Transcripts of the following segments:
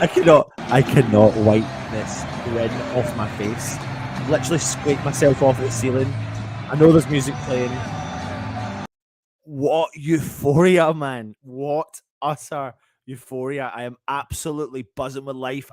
I cannot wipe this grin off my face. Literally scrape myself off the ceiling. I know there's music playing. What euphoria, man! What utter euphoria! I am absolutely buzzing with life.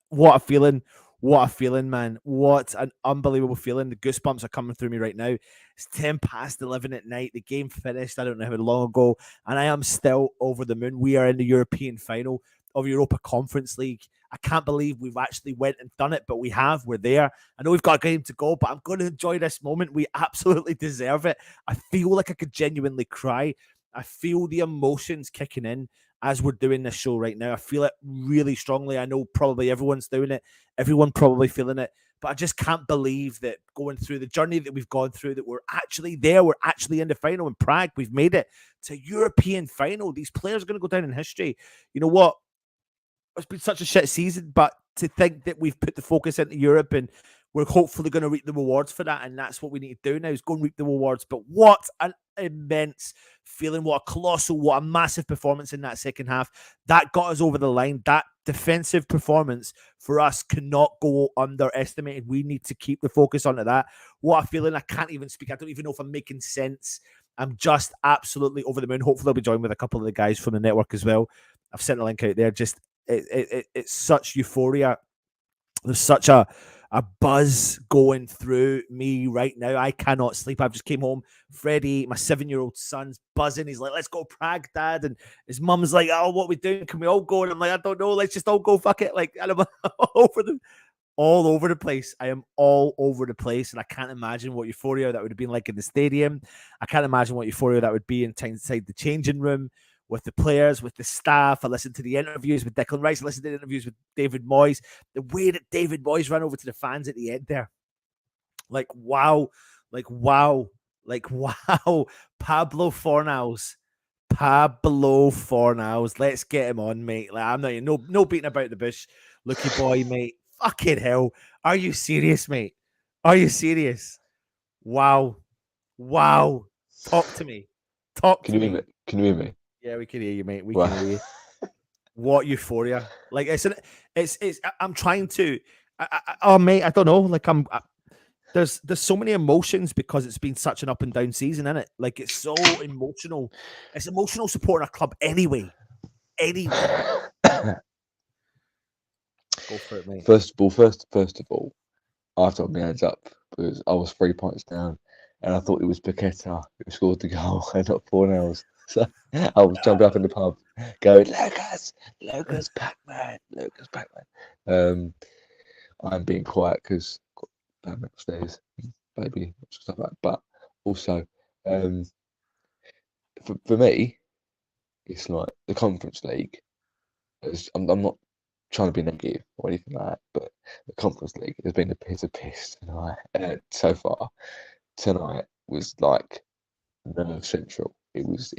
What a feeling! What a feeling, man! What an unbelievable feeling! The goosebumps are coming through me right now. It's 10 past 11 at night. The game finished. I don't know how long ago, and I am still over the moon. We are in the European final of Europa Conference League. I can't believe we've actually went and done it, but we have. We're there. I know we've got a game to go, but I'm going to enjoy this moment. We absolutely deserve it. I feel like I could genuinely cry. I feel the emotions kicking in as we're doing this show right now. I feel it really strongly. I know probably everyone's doing it. Everyone probably feeling it. But I just can't believe that going through the journey that we've gone through, that we're actually there. We're actually in the final in Prague. We've made it to European final. These players are going to go down in history. You know what? It's been such a shit season, but to think that we've put the focus into Europe and we're hopefully going to reap the rewards for that, and that's what we need to do now, is go and reap the rewards. But what an immense feeling, what a colossal, what a massive performance in that second half. That got us over the line. That defensive performance for us cannot go underestimated. We need to keep the focus onto that. What a feeling. I can't even speak. I don't even know if I'm making sense. I'm just absolutely over the moon. Hopefully I'll be joined with a couple of the guys from the network as well. I've sent a link out there. Just it's such euphoria. There's such a buzz going through me right now. I cannot sleep. I've just came home. Freddie, my 7-year-old son's buzzing. He's like, let's go Prague, Dad. And his mum's like, oh, what are we doing? Can we all go? And I'm like, I don't know. Let's just all go. Fuck it. Like, and I'm all over the place. I am all over the place. And I can't imagine what euphoria that would have been like in the stadium. I can't imagine what euphoria that would be inside the changing room, with the players, with the staff. I listened to the interviews with Declan Rice. I listened to the interviews with David Moyes. The way that David Moyes ran over to the fans at the end there. Like, wow. Like, wow. Like, wow. Pablo Fornals. Let's get him on, mate. Like, I'm not, no beating about the bush. Lucky boy, mate. Fucking hell. Are you serious, mate? Are you serious? Wow. Wow. Talk to me. Can you hear me? Yeah, we can hear you, mate. We can hear you. What euphoria! Like it's. I'm trying to. Oh, mate, I don't know. Like there's so many emotions because it's been such an up and down season, isn't it? Like it's so emotional. It's emotional supporting a club anyway. Go for it, mate. First of all, I have to hold my hands up because I was 3 points down, and I thought it was Paqueta who scored the goal and not Fornals. So I was jumping up in the pub, going, Lucas Pac-Man. I'm being quiet because I'm upstairs, baby, stuff like that. But also, for me, it's like the Conference League. I'm not trying to be negative or anything like that, but the Conference League has been a piss of piss tonight. So far, tonight was like nerve central. It was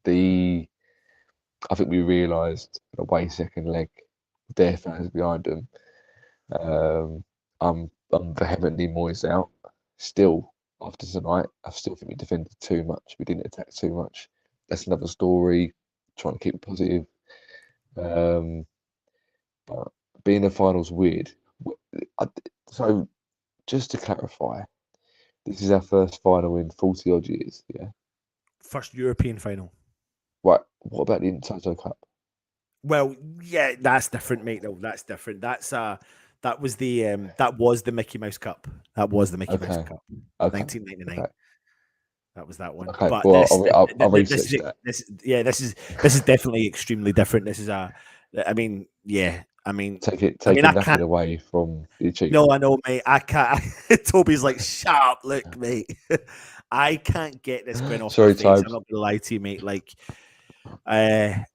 I think we realised the away second leg, their fans behind them. I'm vehemently Moyes out. Still, after tonight, I still think we defended too much. We didn't attack too much. That's another story. Trying to keep it positive. But being the final's weird. So, just to clarify, this is our first final in 40 odd years, yeah? First European final. Right. What about the Intertoto Cup? Well, yeah, that's different, mate. No, that's different. That was the Mickey Mouse Cup. That was the Mickey Mouse Cup. 1999. Okay. That was that one. Okay. But Well, I'll research that. This is definitely extremely different. This is Taking nothing away from the achievement. No, I know, mate. I can't. Toby's like, sharp. Look, mate. I can't get this grin off my face. I'm not gonna lie to you, mate. Like, the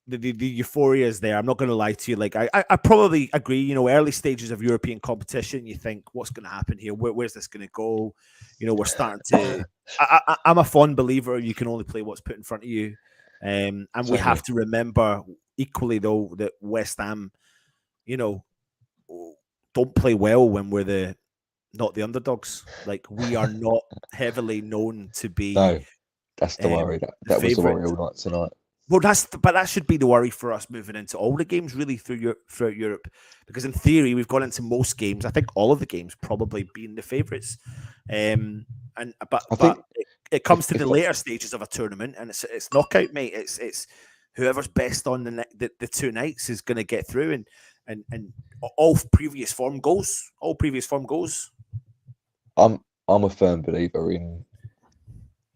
euphoria is there. I'm not gonna lie to you. Like, I probably agree. You know, early stages of European competition, you think, what's gonna happen here? Where's this gonna go? You know, we're starting to. I'm a fond believer. You can only play what's put in front of you, and we have to remember equally though that West Ham, you know, don't play well when we're not the underdogs. Like, we are not heavily known to be. No, that's the worry. That was the worry all night tonight. Well, that should be the worry for us moving into all the games really throughout Europe, because in theory we've gone into most games. I think all of the games probably being the favourites, but I think it comes to if the later stages of a tournament, and it's knockout, mate. It's whoever's best on the 2 nights is going to get through, and all previous form goes. All previous form goes. I'm a firm believer in,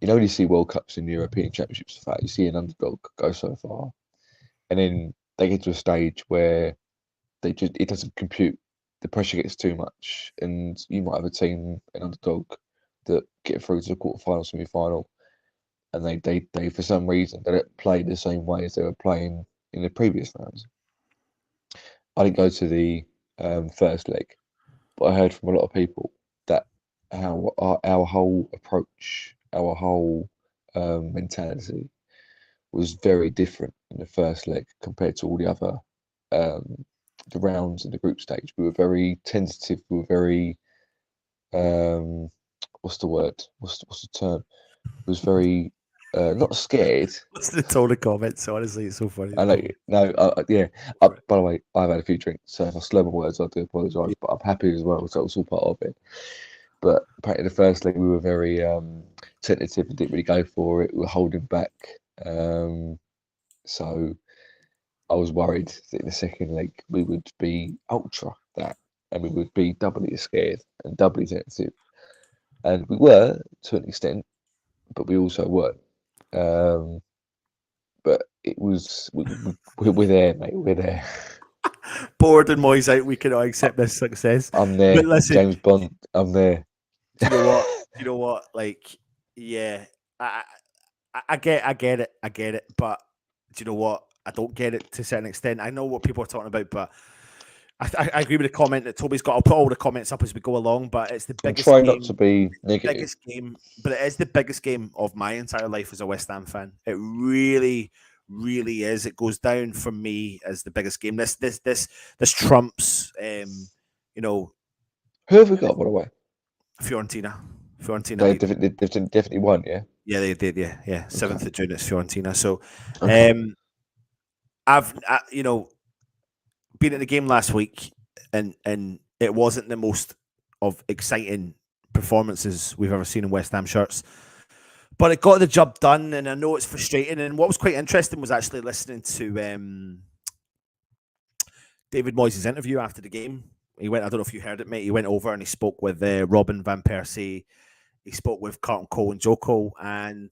when you see World Cups and European Championships, the fact you see an underdog go so far, and then they get to a stage where it doesn't compute. The pressure gets too much, and you might have a team, an underdog, that get through to the quarterfinal, semi-final, and they for some reason they don't play the same way as they were playing in the previous rounds. I didn't go to the first leg, but I heard from a lot of people that our whole approach, our whole mentality was very different in the first leg compared to all the other the rounds in the group stage. We were very tentative. We were very what's the word? What's the term? It was very not scared. Listen to all the comments. Honestly, it's so funny. I know. No, yeah. By the way, I've had a few drinks, so if I slur my words, I do apologise. But I'm happy as well, so it's all part of it. But apparently, the first leg we were very tentative and didn't really go for it. We were holding back. So I was worried that in the second leg we would be ultra that, and we would be doubly scared and doubly tentative. And we were to an extent, but we also weren't. But it was we're there, mate. We're there. Bored and Moyes out. We cannot accept this success. I'm there. But listen, James Bond. I'm there. Do you know what? You know what? Like, yeah, I get it. But do you know what? I don't get it to a certain extent. I know what people are talking about, but I agree with the comment that Toby's got. I'll put all the comments up as we go along, but it's the biggest Try game, not to be negative. biggest game, but it is the biggest game of my entire life as a West Ham fan. It really, really is. It goes down for me as the biggest game. This trumps, you know, Who have we got, by the way? Fiorentina. They've definitely won, yeah. Yeah, they did. Yeah. 7th of June, it's Fiorentina. So, Okay. I've been at the game last week, and it wasn't the most of exciting performances we've ever seen in West Ham shirts, but it got the job done. And I know it's frustrating. And what was quite interesting was actually listening to David Moyes' interview after the game. He went. I don't know if you heard it, mate. He went over and he spoke with Robin van Persie. He spoke with Carlton Cole and Joko, and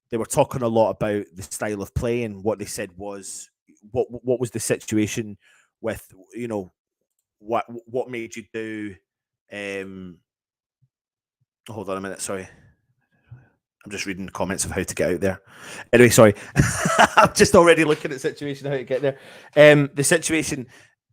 they were talking a lot about the style of play. And what they said was, what was the situation with, what made you do? Hold on a minute. Sorry, I'm just reading the comments of how to get out there. Anyway, sorry, I'm just already looking at the situation how to get there. The situation.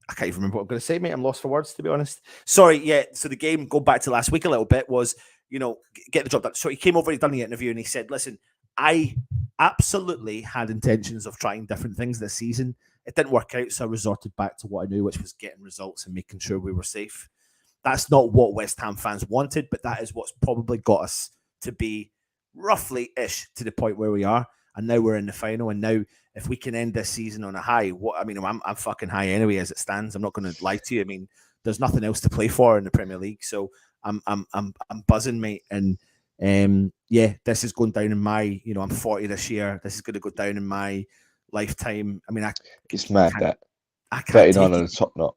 I can't even remember what I'm going to say, mate. I'm lost for words, to be honest. Sorry, yeah. So the game, go back to last week a little bit, was, get the job done. So he came over, he'd done the interview, and he said, listen, I absolutely had intentions of trying different things this season. It didn't work out, so I resorted back to what I knew, which was getting results and making sure we were safe. That's not what West Ham fans wanted, but that is what's probably got us to be roughly-ish to the point where we are. And now we're in the final. And now, if we can end this season on a high, I'm fucking high anyway as it stands. I'm not going to lie to you. I mean, there's nothing else to play for in the Premier League, so I'm buzzing, mate. And yeah, this is going down in my. I'm 40 this year. This is going to go down in my lifetime. I mean, it's mad that I can't 39 on the top knot.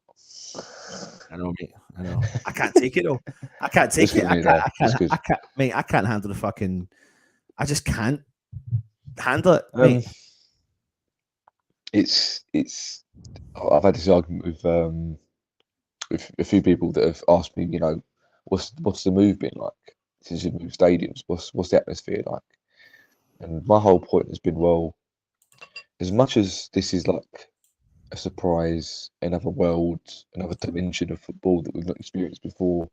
I know, mate. I know. I can't take it though. I can't take it. I can't, mate. I can't handle the fucking. I just can't handle it, mate. It's. I've had this argument with a few people that have asked me, what's the move been like since you've moved stadiums? What's the atmosphere like? And my whole point has been, well, as much as this is like a surprise, another world, another dimension of football that we've not experienced before,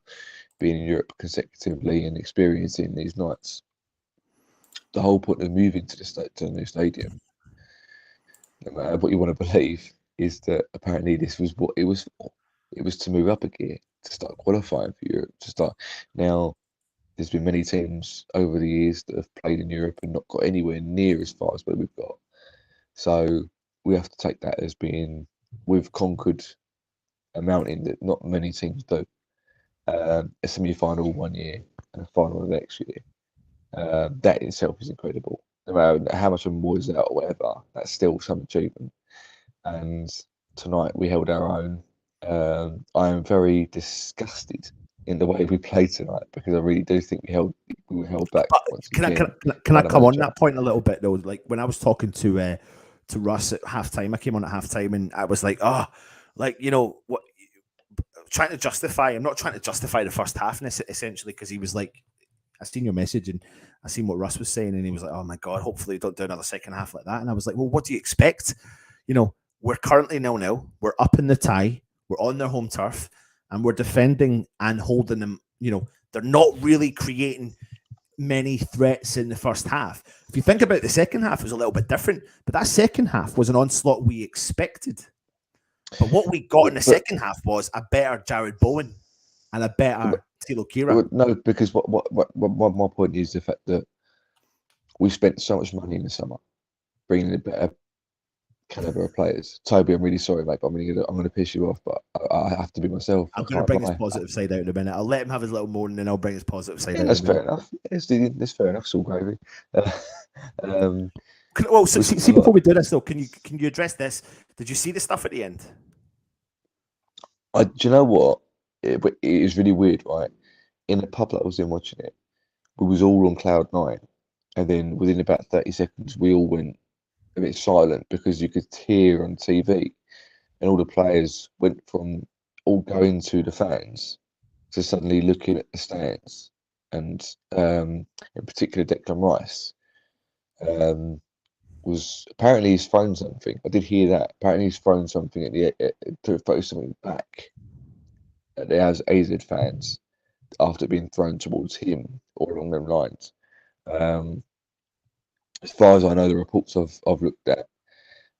being in Europe consecutively and experiencing these nights, the whole point of moving to the new stadium, no matter what you want to believe, is that apparently this was what it was for. It was to move up a gear, to start qualifying for Europe, to start. Now, there's been many teams over the years that have played in Europe and not got anywhere near as far as where we've got. So we have to take that as being we've conquered a mountain that not many teams do. A semi-final one year and a final the next year. That in itself is incredible. No matter how much of was out or whatever, that's still some achievement. And tonight we held our own. I am very disgusted in the way we played tonight because I really do think we were held back But once can again. Can I come on that point a little bit though? Like when I was talking to Russ at halftime, I came on at halftime and I was like, what? Trying to justify. I'm not trying to justify the first half essentially because he was like, I seen your message and I seen what Russ was saying and he was like, oh my God, hopefully don't do another second half like that. And I was like, well, what do you expect? We're currently 0-0. We're up in the tie. We're on their home turf and we're defending and holding them. They're not really creating many threats in the first half. If you think about the second half, it was a little bit different, but that second half was an onslaught we expected. But what we got in the second half was a better Jared Bowen and a better Tilo Kira. No, because what my point is the fact that we spent so much money in the summer bringing in better caliber of players. Toby, I'm really sorry, mate, but I'm going to piss you off, but I have to be myself. I'm going to bring his positive side out in a minute. I'll let him have his little moan and then I'll bring his positive side out. That's fair enough. That's fair enough. It's all gravy. See, before we do this though, can you address this? Did you see the stuff at the end? Do you know what? It is really weird, right? In the pub that I was in watching it, we was all on cloud 9, and then within about 30 seconds, we all went a bit silent because you could hear on TV, and all the players went from all going to the fans to suddenly looking at the stands, and in particular Declan Rice was apparently he's thrown something. I did hear that. Apparently he's thrown something to throw something back at the AZ fans after being thrown towards him or along them lines. As far as I know, the reports I've looked at,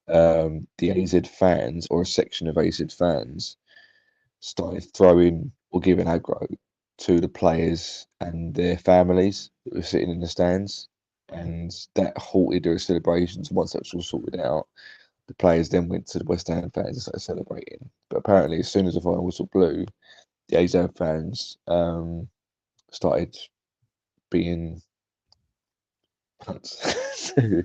the AZ fans or a section of AZ fans started throwing or giving aggro to the players and their families that were sitting in the stands. And that halted their celebrations. Once that was all sorted out, the players then went to the West Ham fans and started celebrating. But apparently, as soon as the final whistle blew, the AZ fans started being punts. To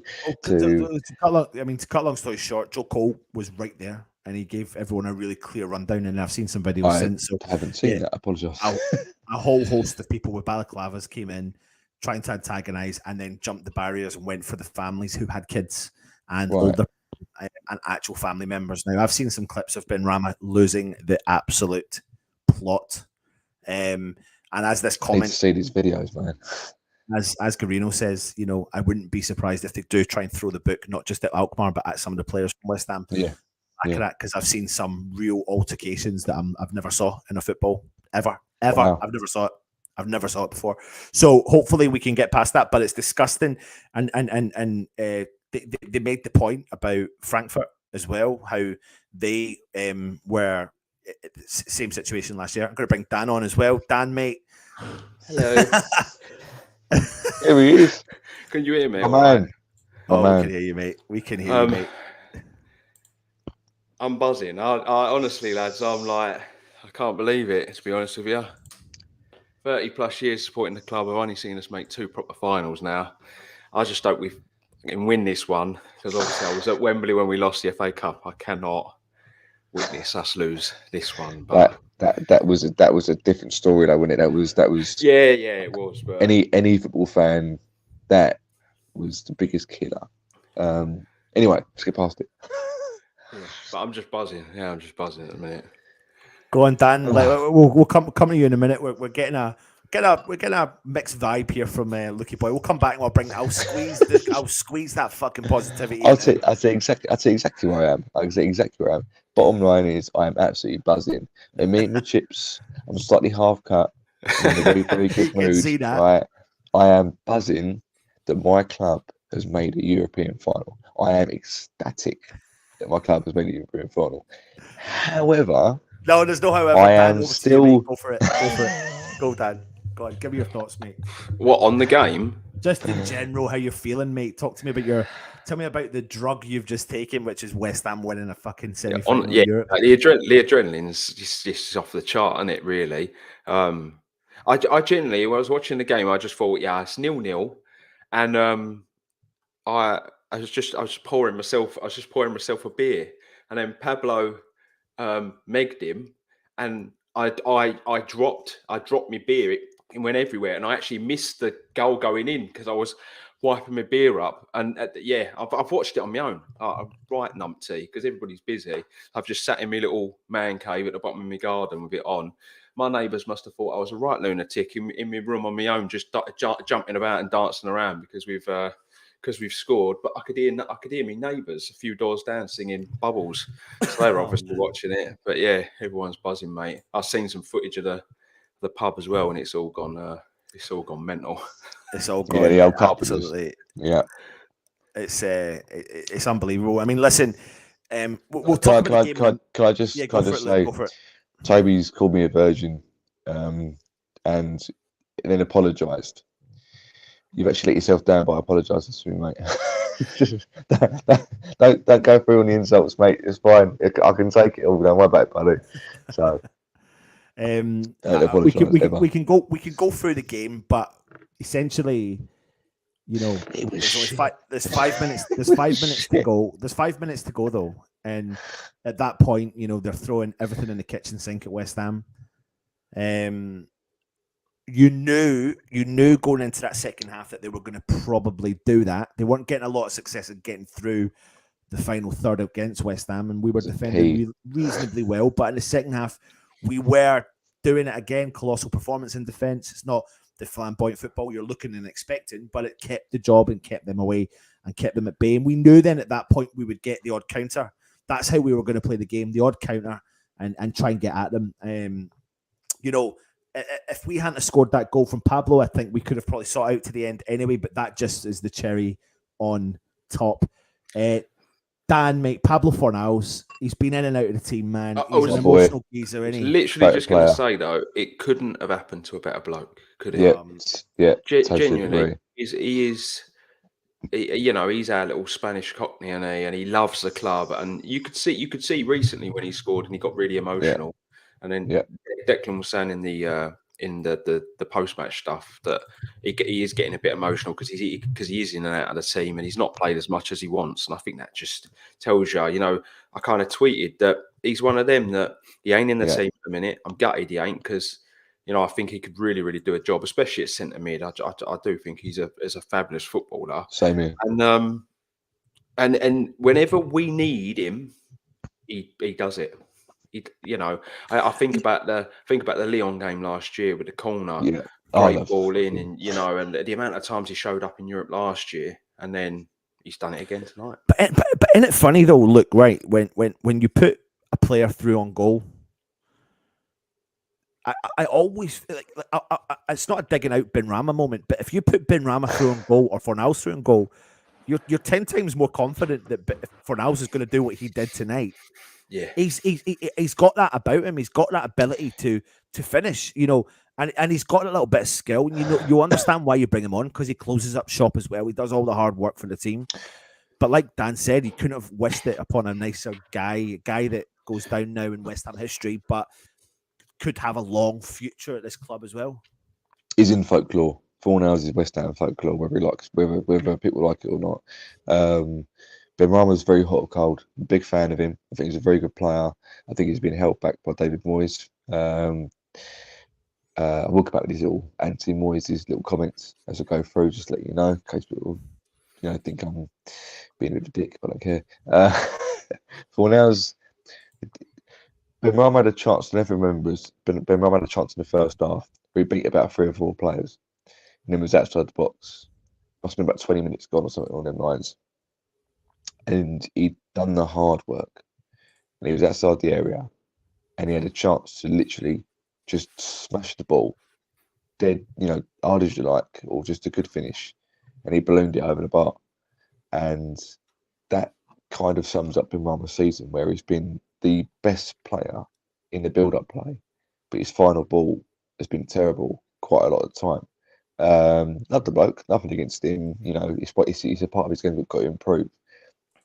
cut a long story short, Joe Cole was right there and he gave everyone a really clear rundown. And I've seen some videos since. So I haven't seen that. I apologise. A whole host of people with balaclavas came in, trying to antagonise, and then jumped the barriers and went for the families who had kids and older and actual family members. Now, I've seen some clips of Benrahma losing the absolute plot. And as this comment, I need to see these videos, man. As Garino says, I wouldn't be surprised if they do try and throw the book not just at Alkmaar but at some of the players from West Ham. Because I've seen some real altercations that I've never saw in a football ever. Wow. I've never saw it before. So hopefully we can get past that. But it's disgusting, and they made the point about Frankfurt as well, how they were same situation last year. I'm going to bring Dan on as well. Dan, mate. Hello. Here he is. Can you hear me? Oh, man. We can hear you, mate. We can hear you, mate. I'm buzzing. I honestly, lads, I'm like, I can't believe it, to be honest with you. 30 plus years supporting the club. I've only seen us make 2 proper finals now. I just hope we can win this one, because obviously I was at Wembley when we lost the FA Cup. I cannot witness us lose this one. But that was a different story, though, wasn't it? That was yeah, it was. But any football fan, that was the biggest killer. Anyway, let's get past it. Yeah, but I'm just buzzing. Yeah, I'm just buzzing at the minute. Go on, Dan. We'll come to you in a minute. We're getting a mixed vibe here from Lucky Boy. We'll come back and I'll squeeze that fucking positivity. I'll tell you exactly where I am. I'll say exactly where I am. Bottom line is, I am absolutely buzzing. I'm eating the chips. I'm slightly half cut. I'm in a very, very good mood. Right? I am buzzing that my club has made a European final. I am ecstatic that my club has made a European final. However, no, there's no however. I am still. Go for it. Go, Dan. Go on. Give me your thoughts, mate. What, on the game? Just in general, how you're feeling, mate. Talk to me about Tell me about the drug you've just taken, which is West Ham winning a fucking Yeah, semi-final yeah, in Europe. the adrenaline's just off the chart, isn't it? Really. I genuinely, when I was watching the game, I just thought, yeah, it's 0-0, and I I was pouring myself a beer, and then Pablo megged him, and I dropped my beer. It went everywhere, and I actually missed the goal going in because I was wiping my beer up. And I've watched it on my own. I'm right numpty because everybody's busy. I've just sat in my little man cave at the bottom of my garden with it on. My neighbours must have thought I was a right lunatic in my room on my own, just jumping about and dancing around because we've scored. But I could hear my neighbours a few doors down singing Bubbles. So they're obviously man. watching it. But yeah, everyone's buzzing, mate. I've seen some footage of the pub as well, and it's all gone mental. It's all Yeah, gone. the old carpenters. Absolutely. Yeah. It's unbelievable. I mean, listen, we'll talk about the game. Can I just say, go for it. Toby's called me a virgin, and then apologised. You've actually let yourself down by apologising to me, mate. don't go through on the insults, mate. It's fine. I can take it all. Don't worry about it, buddy. So we can go through the game, but essentially, you know, there's 5 minutes. There's 5 minutes to go. There's 5 minutes to go though, and at that point, you know, they're throwing everything in the kitchen sink at West Ham. You knew going into that second half that they were going to probably do that. They weren't getting a lot of success at getting through the final third against West Ham, and we were defending reasonably well. But in the second half, we were doing it again. Colossal performance in defence. It's not the flamboyant football you're looking and expecting, but it kept the job and kept them away and kept them at bay. And we knew then at that point we would get the odd counter. That's how we were going to play the game, the odd counter, and try and get at them. You know, if we hadn't scored that goal from Pablo, I think we could have probably saw out to the end anyway, but that just is the cherry on top. Dan, mate, Pablo Fornals, he's been in and out of the team, man. He's an emotional geezer, isn't he? Literally just going to say, though, it couldn't have happened to a better bloke, could it? Genuinely, he's our little Spanish cockney, and he loves the club. And you could see recently when he scored and he got really emotional. And then Declan was saying in the post-match stuff that he is getting a bit emotional because he is in and out of the team and he's not played as much as he wants. And I think that just tells you, I kind of tweeted that he's one of them that he ain't in the team at the minute. I'm gutted he ain't because, I think he could really, really do a job, especially at centre mid. I do think he's a fabulous footballer. Same here. And whenever we need him, he does it. I think about the Lyon game last year with the corner, great ball in, and and the amount of times he showed up in Europe last year, and then he's done it again tonight. But isn't it funny though? Look, right when you put a player through on goal, I always feel like it's not a digging out Benrahma moment, but if you put Benrahma through on goal or Fornals through on goal, you're 10 times more confident that Fornals is going to do what he did tonight. Yeah, he's got that about him. He's got that ability to finish, and he's got a little bit of skill. You understand why you bring him on because he closes up shop as well. He does all the hard work for the team. But like Dan said, he couldn't have wished it upon a nicer guy, a guy that goes down now in West Ham history, but could have a long future at this club as well. He's in folklore. Fornals is West Ham folklore, whether people like it or not. Benrahma's very hot or cold. Big fan of him. I think he's a very good player. I think he's been held back by David Moyes. I will come back with these little anti-Moyes' little comments as I go through, just to let you know, in case people, think I'm being a bit of a dick, but I don't care. Fornals, Benrahma had a chance, I never remember, Benrahma had a chance in the first half where he beat about 3 or 4 players and then was outside the box. Must have been about 20 minutes gone or something on them lines. And he'd done the hard work and he was outside the area and he had a chance to literally just smash the ball dead, hard as you like, or just a good finish, and he ballooned it over the bar. And that kind of sums up Benrahma's season, where he's been the best player in the build-up play, but his final ball has been terrible quite a lot of the time. Love the bloke, nothing against him. You know, it's a part of his game that got to improve.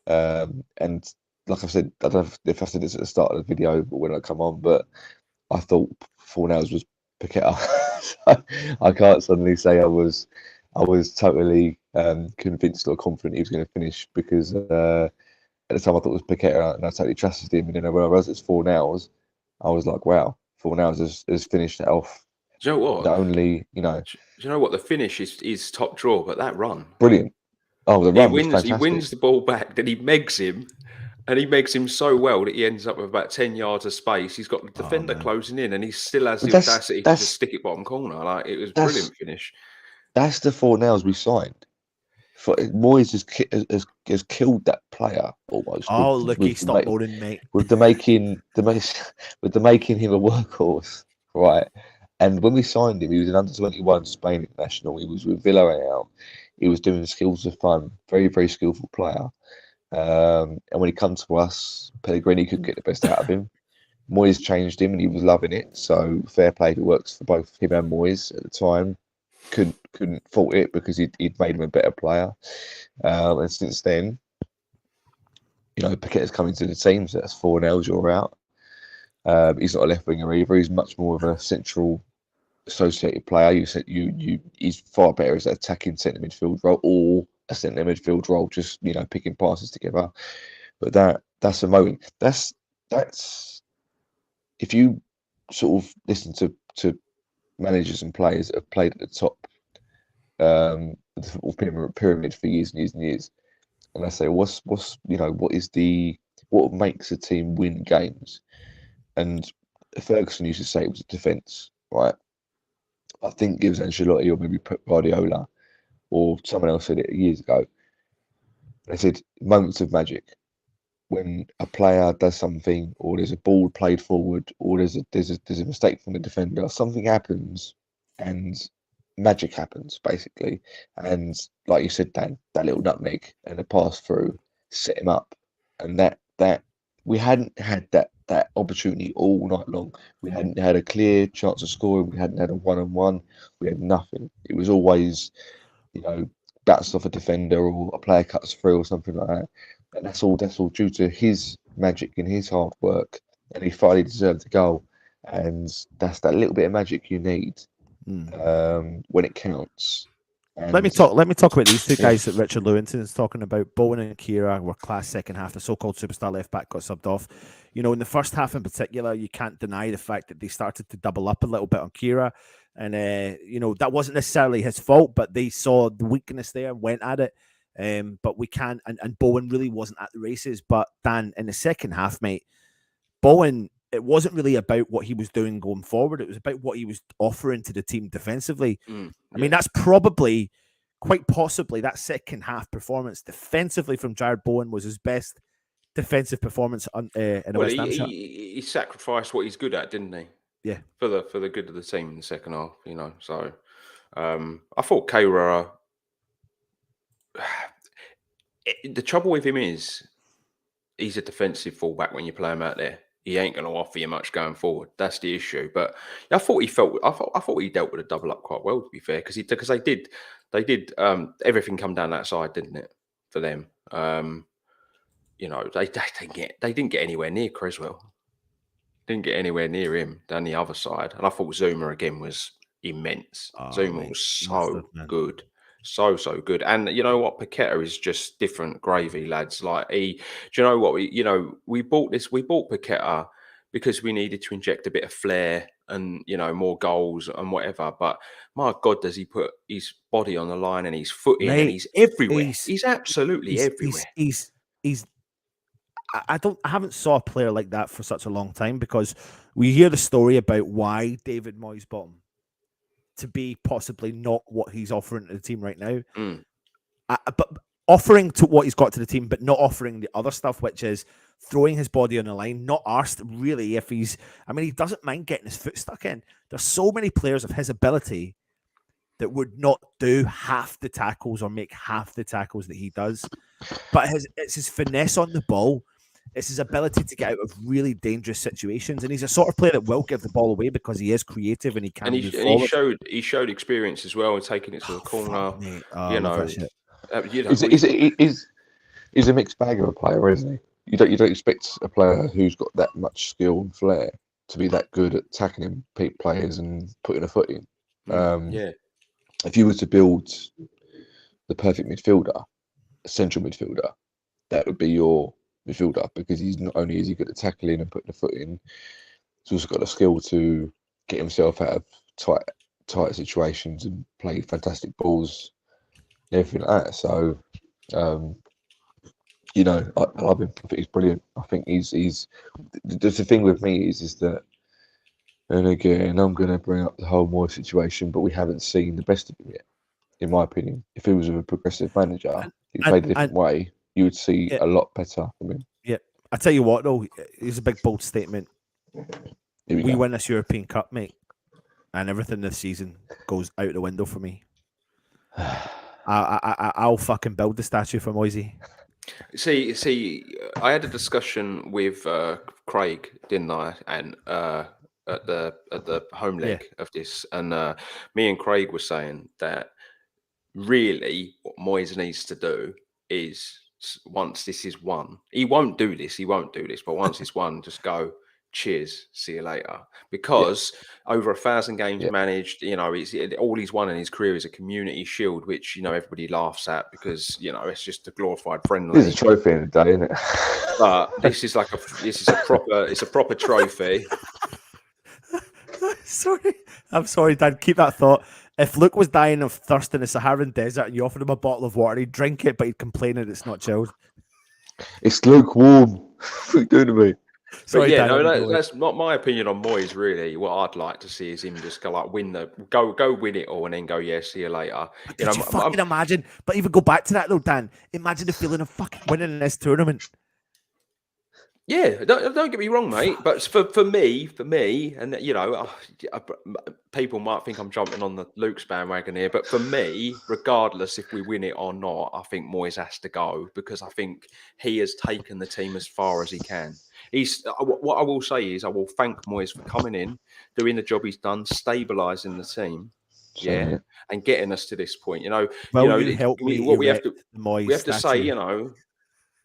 And like I said, I don't know if I said this at the start of the video or when I come on, but I thought Fornals was Paqueta. So I can't suddenly say I was totally convinced or confident he was going to finish because at the time I thought it was Paqueta and I totally trusted him. And then when I realised it's Fornals, I was like, wow, Fornals has finished it off. Do you know what? The only, you know, Do you know what? The finish is top draw, but that run, brilliant. Oh, the run was fantastic. He wins the ball back, then he megs him, and he megs him so well that he ends up with about 10 yards of space. He's got the defender closing in, and he still has the audacity to just stick it bottom corner. Like, it was a brilliant finish. That's the Fornals we signed. Moyes has killed that player almost. Oh, look, he stopped moaning, mate. With the making him a workhorse, right? And when we signed him, he was an under-21 Spain international. He was with Villarreal. He was doing skills of fun. Very, very skillful player. And when he comes to us, Pellegrini couldn't get the best out of him. Moyes changed him, and he was loving it. So fair play if it works for both him and Moyes at the time. Couldn't fault it because he'd made him a better player. And since then, you know, Paqueta's coming to the team, so that's Fornals, you're out. He's not a left winger either. He's much more of a central associated player. He's far better as an attacking centre midfield role or a centre midfield role, just, you know, picking passes together. But that's a moment. That's if you sort of listen to managers and players that have played at the top of the football pyramid for years and years and years, and I say, what makes a team win games? And Ferguson used to say it was defence, right? I think it was Ancelotti or maybe Pep Guardiola or someone else said it years ago. They said moments of magic. When a player does something, or there's a ball played forward, or there's a mistake from the defender, something happens, and magic happens basically. And like you said, Dan, that little nutmeg and the pass through set him up, and that we hadn't had that opportunity all night long. We hadn't had a clear chance of scoring. We hadn't had a one-on-one. We had nothing. It was always, you know, bounced off a defender or a player cuts through or something like that. And that's all due to his magic and his hard work. And he finally deserved the goal. And that's that little bit of magic you need when it counts. And let me talk about these two guys that Richard Lewington is talking about. Bowen and Kira were class second half. The so-called superstar left back got subbed off. You know, in the first half in particular, you can't deny the fact that they started to double up a little bit on Kira. And, you know, that wasn't necessarily his fault, but they saw the weakness there and went at it. But we can't, and Bowen really wasn't at the races. But Dan, in the second half, mate, Bowen, it wasn't really about what he was doing going forward. It was about what he was offering to the team defensively. I mean, that's probably, quite possibly, that second half performance defensively from Jared Bowen was his best defensive performance in a West Ham shirt. He sacrificed what he's good at, didn't he? Yeah. For the good of the team in the second half, you know. So I thought Kehrer, the trouble with him is he's a defensive fullback when you play him out there. He ain't going to offer you much going forward. That's the issue. But I thought he dealt with a double up quite well, to be fair, because they did everything come down that side, didn't it, for them? You know, they didn't get anywhere near Creswell. Didn't get anywhere near him down the other side. And I thought Zuma again was immense. Zuma was so good. So good. And you know what? Paqueta is just different gravy, lads. Like, do you know what? We bought Paqueta because we needed to inject a bit of flair and, you know, more goals and whatever. But my God, does he put his body on the line and his foot in, and he's everywhere. He's absolutely everywhere. I haven't saw a player like that for such a long time, because we hear the story about why David Moyes bought him to be possibly not what he's offering to the team right now. But offering to what he's got to the team, but not offering the other stuff, which is throwing his body on the line, not asked really if he doesn't mind getting his foot stuck in. There's so many players of his ability that would not do half the tackles or make half the tackles that he does. But it's his finesse on the ball. It's his ability to get out of really dangerous situations, and he's a sort of player that will give the ball away because he is creative and he can And move he forward. showed experience as well in taking it to the corner. Fuck, mate. Oh, I You love know, that shit. He's a mixed bag of a player, isn't he? You don't expect a player who's got that much skill and flair to be that good at tackling players and putting a foot in. yeah. If you were to build the perfect midfielder, a central midfielder, that would be your midfielder, because he's not only is he good at tackling and putting a foot in, he's also got the skill to get himself out of tight situations and play fantastic balls and everything like that. So, you know, I love him. I think he's brilliant. I think he's the thing with me is that, and again, I'm going to bring up the whole Moore situation, but we haven't seen the best of him yet, in my opinion. If he was a progressive manager, he played a different way, you would see a lot better from him. Yeah, I tell you what, though, here's a big bold statement. We win this European Cup, mate, and everything this season goes out the window for me. I'll fucking build the statue for Moisey. See, I had a discussion with Craig, didn't I? And at the home leg of this, and me and Craig were saying that really what Moyes needs to do is, once this is won, he won't do this, but once it's won, just go, cheers, see you later. Because over 1,000 games managed, you know, all he's won in his career is a Community Shield, which, you know, everybody laughs at because, you know, it's just a glorified friendly. It's a trophy in the day, isn't it? But this is a proper trophy. I'm sorry, Dad. Keep that thought. If Luke was dying of thirst in the Saharan desert and you offered him a bottle of water, he'd drink it, but he'd complain that it's not chilled. It's lukewarm. What are you doing to me? Sorry, yeah, Dan, that's not my opinion on Moyes. Really, what I'd like to see is him just go like win it all, and then go, yeah, see you later. Could you fucking imagine? But even go back to that though, Dan. Imagine the feeling of fucking winning this tournament. Yeah, don't get me wrong, mate. But for me, and you know, people might think I'm jumping on the Luke's bandwagon here, but for me, regardless if we win it or not, I think Moyes has to go, because I think he has taken the team as far as he can. What I will say is I will thank Moyes for coming in, doing the job he's done, stabilising the team, and getting us to this point. You know, we have to say, you know.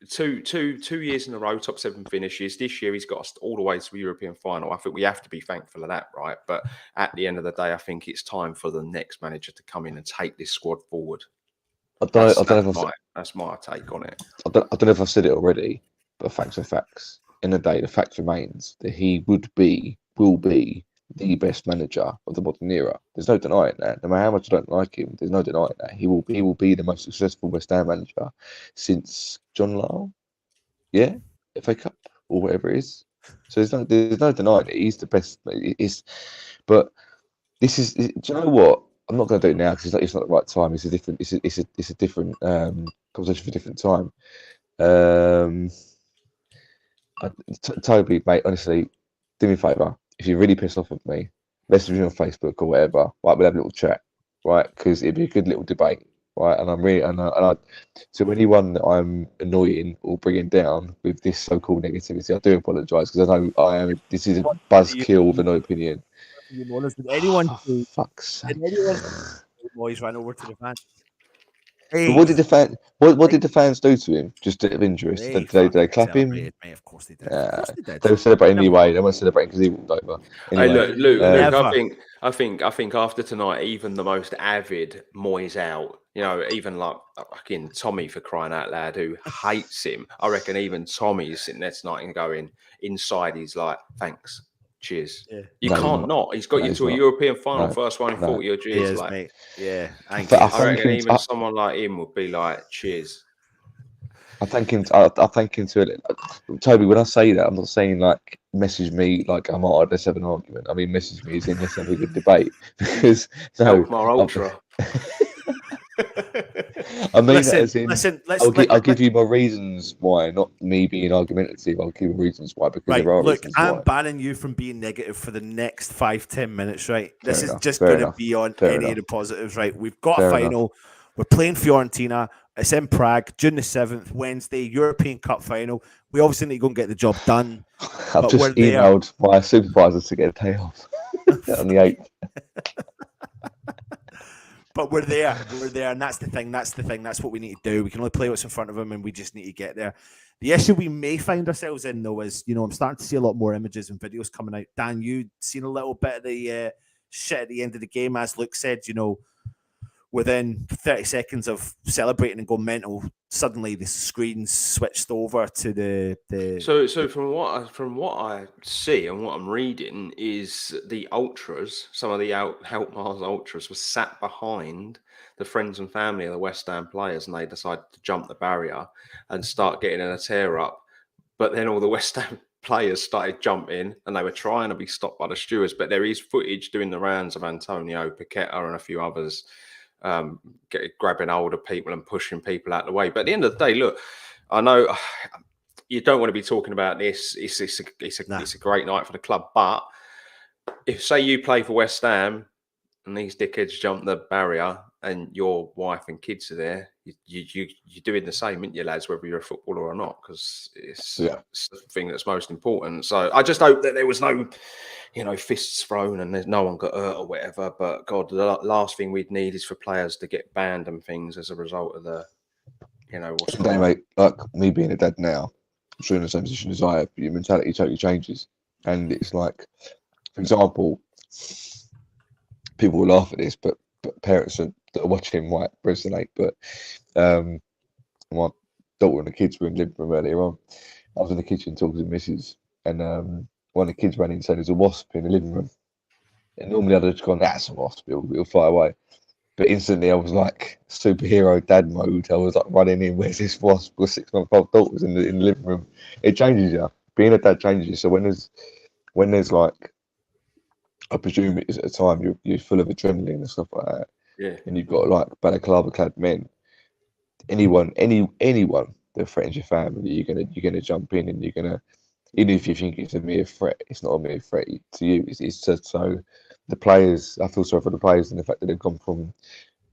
Two years in a row, top 7 finishes. This year, he's got us all the way to the European final. I think we have to be thankful of that, right? But at the end of the day, I think it's time for the next manager to come in and take this squad forward. That's my take on it. I don't know if I've said it already, but facts are facts. In the day, the fact remains that he will be the best manager of the modern era. There's no denying that. No matter how much I don't like him, there's no denying that. He will be the most successful West Ham manager since John Lyle, FA Cup or whatever it is. So there's no denying it. He's the best. But this is. Do you know what? I'm not going to do it now because it's not the right time. It's a different conversation for a different time. Toby, mate, honestly, do me a favour. If you're really pissed off at me, message me on Facebook or whatever. Right, we'll have a little chat, right? Because it'd be a good little debate, right? And I'm really, to anyone that I'm annoying or bringing down with this so-called negativity, I do apologise, because I know this is a buzzkill with an opinion. Anyone fuck's sake. Moyes ran over to the fans. But what did the fans do to him? Just out of interest, did they clap him? Mate, of course they did. They were celebrating anyway. They weren't celebrating because he walked over. Anyway, hey, Luke, I think after tonight, even the most avid Moyes out, you know, even like fucking Tommy, for crying out loud, who hates him, I reckon even Tommy is sitting there tonight and going inside, he's like, thanks. Cheers. Yeah. You can't not. He's got you to a European final, first one in 40 odd years. Like, mate. Yeah. I reckon even someone like him would be like, cheers. I thank him to it. Toby, when I say that, I'm not saying like message me like I'm out, let's have an argument. I mean, message me as in let's have a good debate. Because Ultra. I mean, I'll give you my reasons why, not me being argumentative. I'll give you reasons why, because there are reasons why. I'm banning you from being negative for the next 5-10 minutes, right? This is just going to be on any of the positives, right? We've got a final. We're playing Fiorentina. It's in Prague, June the 7th, Wednesday, European Cup final. We obviously need to go and get the job done. I've But we're just there. emailed my supervisor to get a day off on the 8th. But we're there. We're there. And that's the thing. That's what we need to do. We can only play what's in front of them, and we just need to get there. The issue we may find ourselves in, though, is, I'm starting to see a lot more images and videos coming out. Dan, you seen a little bit of the shit at the end of the game, as Luke said, within 30 seconds of celebrating and going mental, suddenly the screen switched over to the. So from what I see and what I'm reading is the ultras, some of the Help Mars ultras, were sat behind the friends and family of the West Ham players, and they decided to jump the barrier and start getting in a tear up. But then all the West Ham players started jumping, and they were trying to be stopped by the stewards. But there is footage doing the rounds of Antonio, Paqueta, and a few others grabbing hold of people and pushing people out of the way. But at the end of the day, look, I know you don't want to be talking about this. It's a great night for the club. But if, say, you play for West Ham and these dickheads jump the barrier and your wife and kids are there, you're doing the same, aren't you, lads, whether you're a footballer or not, because it's the thing that's most important. So I just hope that there was no, fists thrown and there's no one got hurt or whatever. But God, the last thing we'd need is for players to get banned and things as a result of the, what's going on. Mate, like me being a dad now, I'm sure in the same position as I have, your mentality totally changes. And it's like, for example, people will laugh at this, but parents that are watching might resonate. But my daughter and the kids were in the living room earlier on. I was in the kitchen talking to Mrs. and one of the kids ran in saying there's a wasp in the living room. And normally I'd have just gone, that's a wasp, it'll fly away. But instantly I was like superhero dad mode. I was like running in, where's this wasp? With 6-month-old daughters in the living room. It changes you. Being a dad changes you. So when there's like, I presume it is at a time you're full of adrenaline and stuff like that. Yeah. And you've got like balaclava clad men. Anyone that threatens your family, you're gonna jump in, and you're gonna, even if you think it's a mere threat, it's not a mere threat to you. It's just so the players. I feel sorry for the players and the fact that they've gone from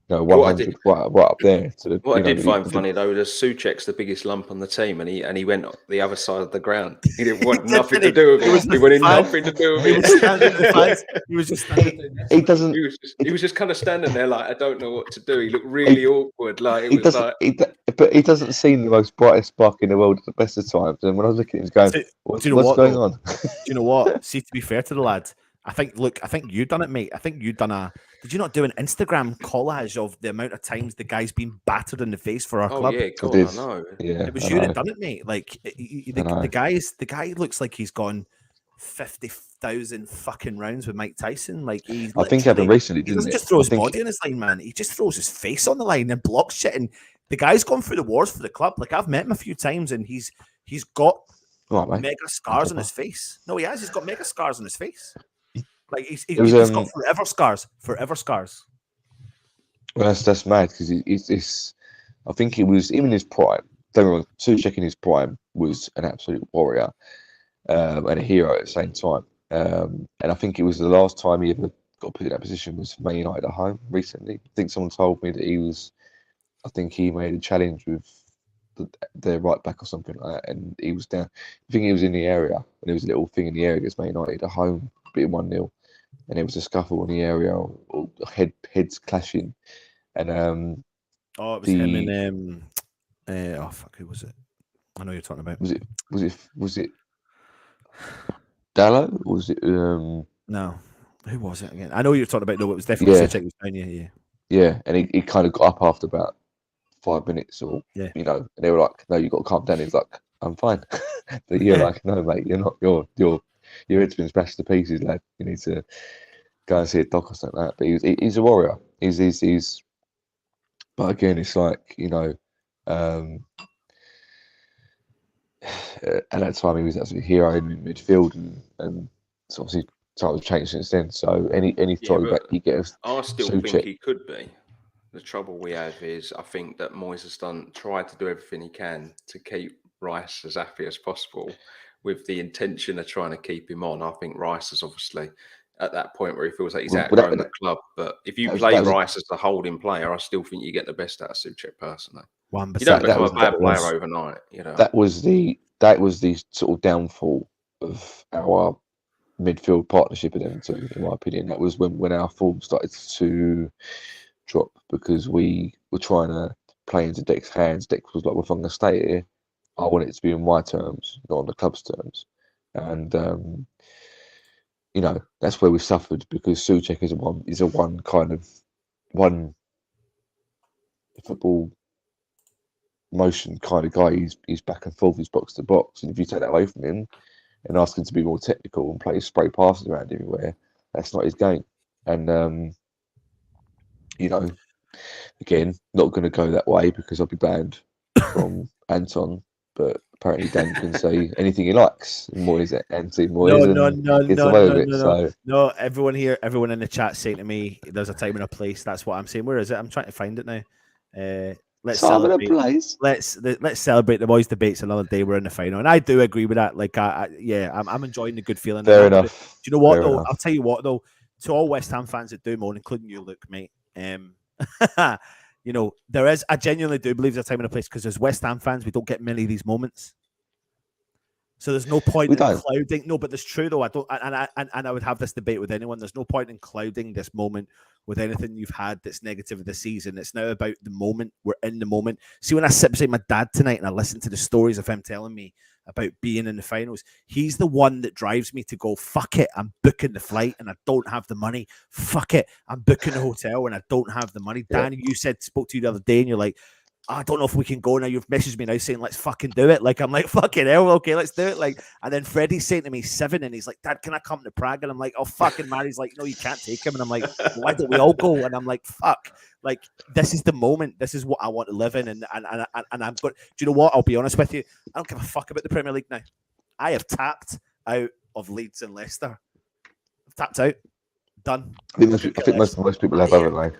100 right up there to the. What I did find funny though, is Souček's the biggest lump on the team, and he went the other side of the ground. He didn't want nothing to do with it. He wanted nothing to do with it. He was just standing. He doesn't. He was just kind of standing there like, I don't know what to do. He looked really awkward. Like it was like. But he doesn't seem the most brightest spark in the world at the best of times. And when I was looking at him, going, what's going on? Do you know what? See, to be fair to the lads, I think you done it, mate. I think you done did you not do an Instagram collage of the amount of times the guy's been battered in the face for our club? Yeah, God, I know. Yeah, it was you that done it, mate. Like the guy looks like he's gone 50,000 fucking rounds with Mike Tyson. Like I think happened recently, didn't it? He doesn't just throw his body on his line, man. He just throws his face on the line and blocks shit. And the guy's gone through the wars for the club. Like I've met him a few times, and he's got mega scars on his face. No, he has. He's got mega scars on his face. Like he's got forever scars. Forever scars. Well, that's mad, because it's. I think he was, even in his prime. Don't get me wrong, Souček in his prime was an absolute warrior and a hero at the same time. And I think it was the last time he ever got put in that position was Man United at home recently. I think someone told me that he was. I think he made a challenge with the right back or something like that, and he was down. I think he was in the area, and there was a little thing in the area against Man United at home, being 1-0. And there was a scuffle in the area, or heads clashing, and it was him and who was it? I know you're talking about. Was it Dallo? Or was it no? Who was it again? I know you're talking about. No, it was definitely Souček was down. Yeah, and he kind of got up after about 5 minutes, or and they were like, "No, you got to calm down." He's like, "I'm fine," but you're like, "No, mate, you're not. Your head's been smashed to pieces, lad. You need to go and see a doc or something like that." But he's a warrior. He's. But again, it's like, at that time he was absolutely a hero in midfield, and it's obviously times changed since then. So any throwback he gets, I still think he could be. The trouble we have is, I think that Moyes has tried to do everything he can to keep Rice as happy as possible, with the intention of trying to keep him on. I think Rice has obviously at that point where he feels like he's Well, outgrown the club. But if you play that was- Rice as the holding player, I still think you get the best out of Souček personally. 1%. You don't become was- a bad that player was- overnight. You know, that was the sort of downfall of our midfield partnership at Everton, in my opinion. That was when our form started to drop, because we were trying to play into Deck's hands. Deck was like, well, if I'm going to stay here, I want it to be on my terms, not on the club's terms. And you know, that's where we suffered, because Souček is a one football motion kind of guy. He's back and forth, he's box to box, and if you take that away from him and ask him to be more technical and play spray passes around everywhere, that's not his game. And you know, again, not going to go that way because I'll be banned from Anton. But apparently Dan can say anything he likes. Moyes, No, gets away with it. So no. Everyone here, everyone in the chat saying to me, "There's a time and a place." That's what I'm saying. Where is it? I'm trying to find it now. Let's time and a celebrate. place. Let's celebrate the boys' debates another day. We're in the final, and I do agree with that. Like, I'm enjoying the good feeling. Fair enough. Do you know what Fair though? enough. I'll tell you what though. To all West Ham fans that do moan, including you, Luke, mate. You know, there is. I genuinely do believe there's a time and a place, because as West Ham fans, we don't get many of these moments. So there's no point in clouding. No, but it's true though. I don't, and I would have this debate with anyone. There's no point in clouding this moment with anything you've had that's negative of the season. It's now about the moment. We're in the moment. See, when I sit beside my dad tonight and I listen to the stories of him telling me about being in the finals, he's the one that drives me to go, fuck it, I'm booking the flight and I don't have the money. Fuck it, I'm booking the hotel and I don't have the money. Yeah. Danny, you spoke to you the other day and you're like, I don't know if we can go now. You've messaged me now saying, let's fucking do it. Like, I'm like, fucking hell, okay, let's do it. Like, and then Freddie's saying to me 7 and he's like, Dad, can I come to Prague? And I'm like, oh, fucking Mary's like, no, you can't take him. And I'm like, why don't we all go? And I'm like, fuck, like, this is the moment. This is what I want to live in. And I'm good. Do you know what? I'll be honest with you. I don't give a fuck about the Premier League now. I have tapped out of Leeds and Leicester. I've tapped out. Done. I think most people have, haven't they?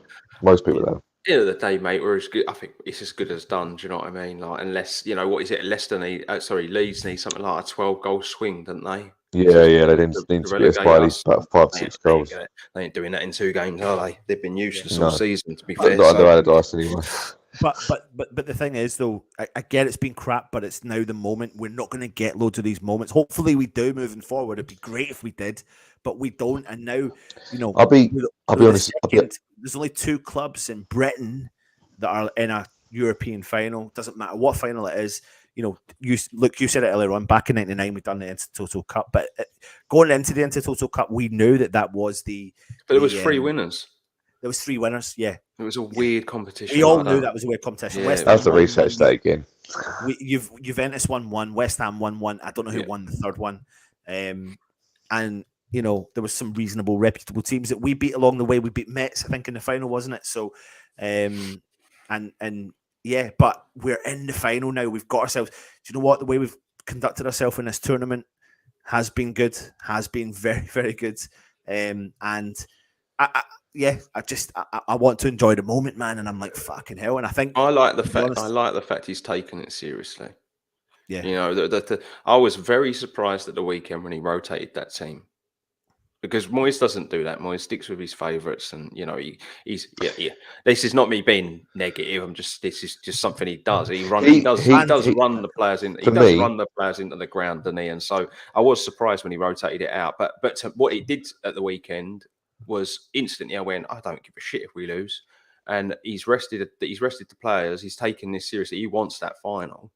Most people have. At the end of the day, mate, we're as good. I think it's as good as done. Do you know what I mean? Like, unless, you know, what is it? Leeds need something like a 12-goal swing, don't they? Yeah, they didn't need to get us by these about 5-6 goals. They ain't doing that in 2 games, are they? They've been useless all No. season, to be fair. Not under Allardyce anyway. But the thing is, though, I get it's been crap, but it's now the moment. We're not going to get loads of these moments. Hopefully, we do moving forward. It'd be great if we did, but we don't. And now, you know, I'll be honest. There's only 2 clubs in Britain that are in a European final. Doesn't matter what final it is. You know, you said it earlier on. Back in '99, we done the Intertoto Cup, but going into the Intertoto Cup, we knew that was the. But there was 3 winners. There was 3 winners. Yeah, it was a weird competition. We all knew that was a weird competition. Yeah. West That's Ham the research day again. Juventus won 1, West Ham won 1. I don't know who won the third one. And you know, there was some reasonable, reputable teams that we beat along the way. We beat Metz, I think, in the final, wasn't it? So, and yeah, but we're in the final now. We've got ourselves. Do you know what? The way we've conducted ourselves in this tournament has been good. Has been very, very good. And I want to enjoy the moment, man. And I'm like, fucking hell. And I think I like the fact he's taken it seriously. Yeah, you know, I was very surprised at the weekend when he rotated that team. Because Moyes doesn't do that. Moyes sticks with his favourites, and you know he's. This is not me being negative. This is just something he does. He does run the players in. He does run the players into the ground, doesn't he? And so I was surprised when he rotated it out. But what he did at the weekend was instantly I went, I don't give a shit if we lose, and he's rested the players. He's taking this seriously. He wants that final,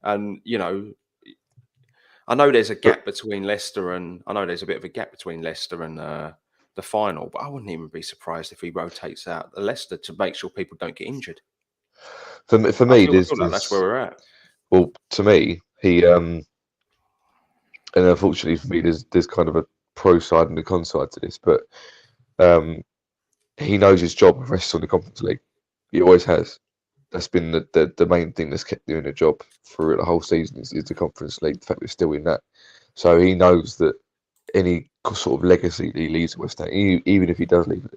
and you know. I know there's a gap between Leicester and the final, but I wouldn't even be surprised if he rotates out the Leicester to make sure people don't get injured. For me, that's where we're at. Well, to me, he and unfortunately for me, there's kind of a pro side and a con side to this, but he knows his job rests on the Conference League. He always has. That's been the main thing that's kept doing the job through the whole season is the Conference League. The fact we're still in that, so he knows that any sort of legacy that he leaves at West Ham, even if he does leave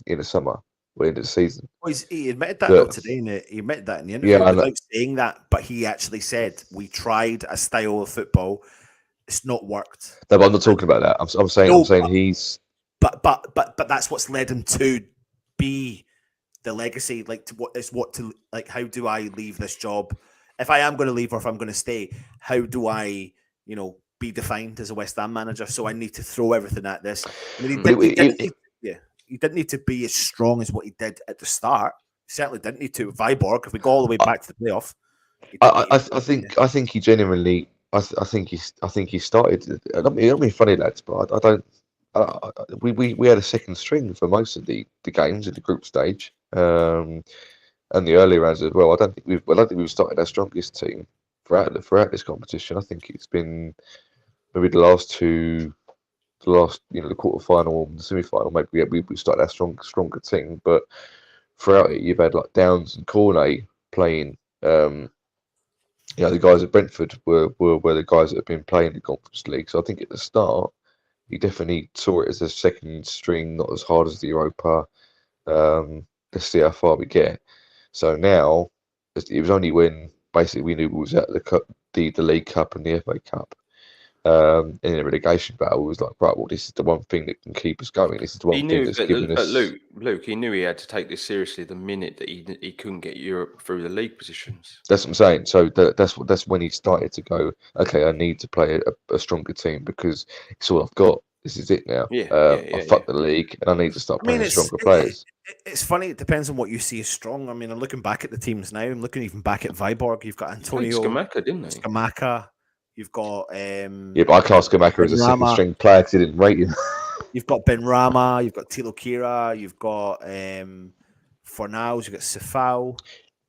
in the summer or end of the season. Well, he admitted that today. He admitted that in the interview without saying that, but he actually said we tried a style of football. It's not worked. No, but I'm not talking about that. I'm saying but that's what's led him to be the legacy. Like, how do I leave this job? If I am going to leave or if I'm going to stay, how do I, be defined as a West Ham manager? So I need to throw everything at this. I mean, he didn't need to be as strong as what he did at the start. He certainly didn't need to. Viborg, if we go all the way back to the playoff, I think he genuinely. I think he started. I don't mean funny, lads, but I don't. We had a second string for most of the games in the group stage, and the early rounds as well. I don't think we've started our strongest team throughout this competition. I think it's been maybe the quarter final, the semi final. Maybe we started our stronger team, but throughout it, you've had like Downs and Cornet playing. The guys at Brentford were the guys that have been playing the Conference League. So I think at the start, you definitely saw it as a second string, not as hard as the Europa. Let's see how far we get. So now, it was only when basically we knew we was at the cup, the League Cup and the FA Cup, in the relegation battle. It was like, right, well, this is the one thing that can keep us going. This is the one thing that's given us. But Luke, he knew he had to take this seriously the minute that he couldn't get Europe through the league positions. That's what I'm saying. So that's when he started to go, okay, I need to play a stronger team because it's all I've got. This is it now. I fucked the league and I need to start playing stronger players. It's funny. It depends on what you see as strong. I mean, I'm looking back at the teams now. I'm looking even back at Viborg. You've got Antonio Scamacca, didn't they? Scamacca. You've got but I class Scamacca as a second string player because he didn't rate him. You've got Ben Rama. You've got Tilo Kira. You've got Fornals. You've got Sefao,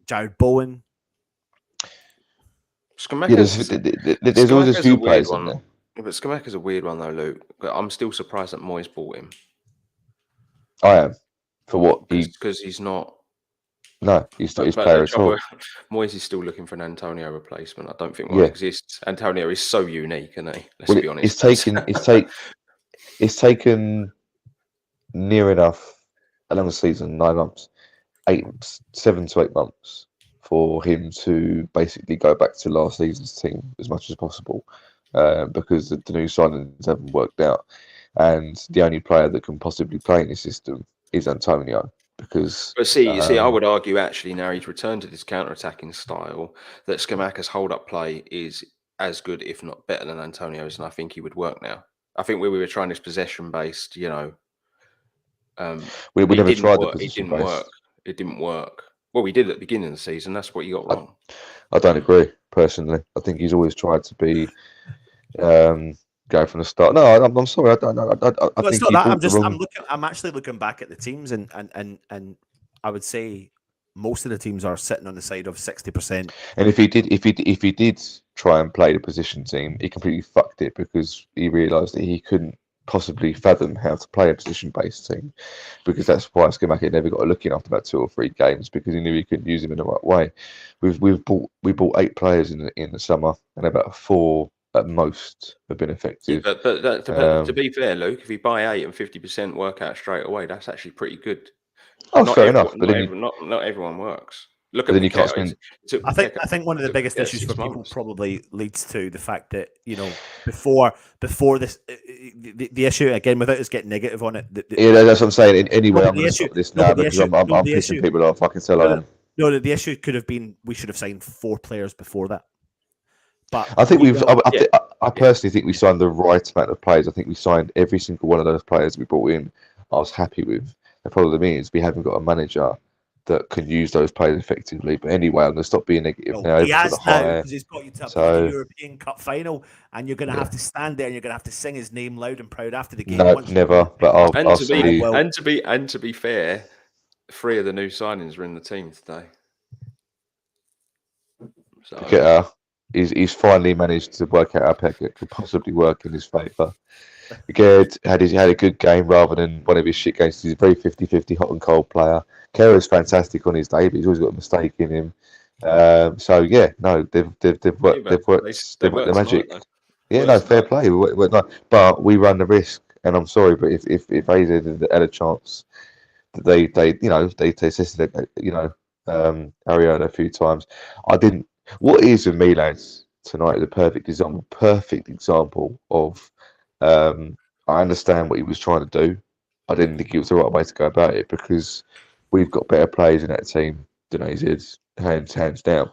Jared Bowen. There's always a few players in there. Yeah, but Scamacca's a weird one though, Luke. I'm still surprised that Moyes bought him. I am. For what? Because he's not. No, he's not his player at all. Moyes is still looking for an Antonio replacement. I don't think one exists. Antonio is so unique, isn't he? Let's be honest. It's taken near enough along the season, 9 months, 7 to 8 months for him to basically go back to last season's team as much as possible, because the new signings haven't worked out, and the only player that can possibly play in this system is Antonio. But see, I would argue actually now he's returned to this counter-attacking style that Scamacca's hold-up play is as good, if not better, than Antonio's, and I think he would work now. I think where we were trying this possession-based, we never tried the possession-based. It didn't work. Well, we did at the beginning of the season. That's what you got wrong. I don't agree personally. I think he's always tried to be. Go from the start. No, I'm sorry. I think it's not that. I'm actually looking back at the teams, and I would say most of the teams are sitting on the side of 60%. And if he did try and play the position team, he completely fucked it because he realised that he couldn't possibly fathom how to play a position-based team, because that's why Scamacca never got a look in after about 2 or 3 games, because he knew he couldn't use him in the right way. We bought 8 players in the summer, and about 4. At most have been effective. Yeah, but to be fair, Luke, if you buy 8 and 50% work out straight away, that's actually pretty good. Fair enough. But not everyone works. Look at then you can't spend. I think one of the biggest issues for people probably leads to the fact that before this the issue again, without us getting negative on it. That's what I'm saying. Anyway, I'm going to stop this now because I'm pissing people off. I can tell I am. No, the issue could have been we should have signed 4 players before that. But I think I personally think we signed the right amount of players. I think we signed every single one of those players we brought in. I was happy with. The problem is we haven't got a manager that can use those players effectively. But anyway, I'm going to stop being negative now. He has now because he's got you to a European Cup final, and you're going to have to stand there and you're going to have to sing his name loud and proud after the game. No, never. But I'll see. And to be fair, 3 of the new signings were in the team today. So. He's finally managed to work out how Peckett could possibly work in his favour. Again, had a good game rather than one of his shit games. He's a very 50-50 hot and cold player. Kerr's fantastic on his day, but he's always got a mistake in him. They've worked the magic. Fair play. But we run the risk, and I'm sorry, but if AZ had a chance, they tested Ariana a few times. I didn't. What is with me, lads, tonight is a perfect example of I understand what he was trying to do, I didn't think it was the right way to go about it because we've got better players in that team than AZ, hands down.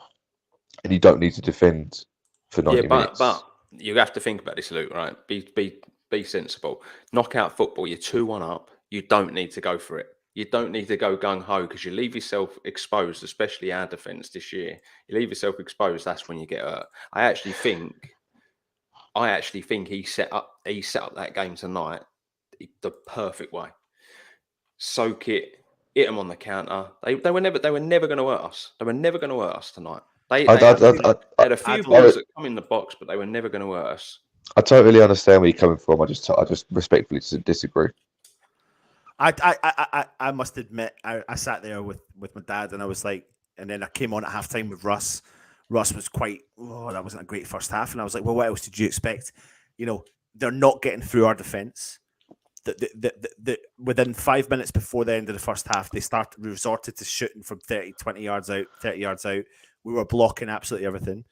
And you don't need to defend for 90 minutes. But you have to think about this, Luke. Right? Be sensible. Knockout football. You're 2-1 up. You don't need to go for it. You don't need to go gung ho because you leave yourself exposed, especially our defence this year. You leave yourself exposed. That's when you get hurt. I actually think he set up that game tonight the perfect way. Soak it, hit them on the counter. They were never going to hurt us. They were never going to hurt us tonight. They had a few balls that come in the box, but they were never going to hurt us. I totally understand where you're coming from. I just respectfully disagree. I must admit, I sat there with my dad, and I was like, and then I came on at halftime with Russ. Russ was that wasn't a great first half, and I was like, well, what else did you expect? You know, they're not getting through our defence. Within 5 minutes before the end of the first half, they resorted to shooting from 30 yards out. We were blocking absolutely everything.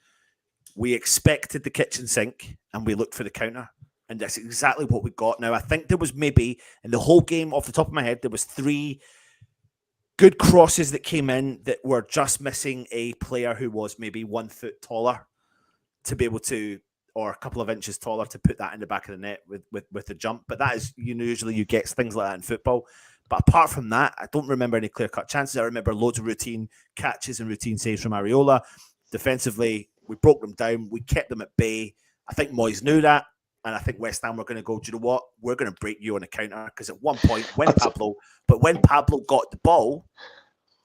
We expected the kitchen sink, and we looked for the counter. And that's exactly what we got. Now, I think there was maybe, in the whole game, off the top of my head, there was 3 good crosses that came in that were just missing a player who was maybe 1 foot taller to be able to, or a couple of inches taller to put that in the back of the net with the jump. But that is, usually you get things like that in football. But apart from that, I don't remember any clear-cut chances. I remember loads of routine catches and routine saves from Areola. Defensively, we broke them down. We kept them at bay. I think Moyes knew that. And I think West Ham were going to go, do you know what? We're going to break you on a counter. Because at one point, when Pablo got the ball,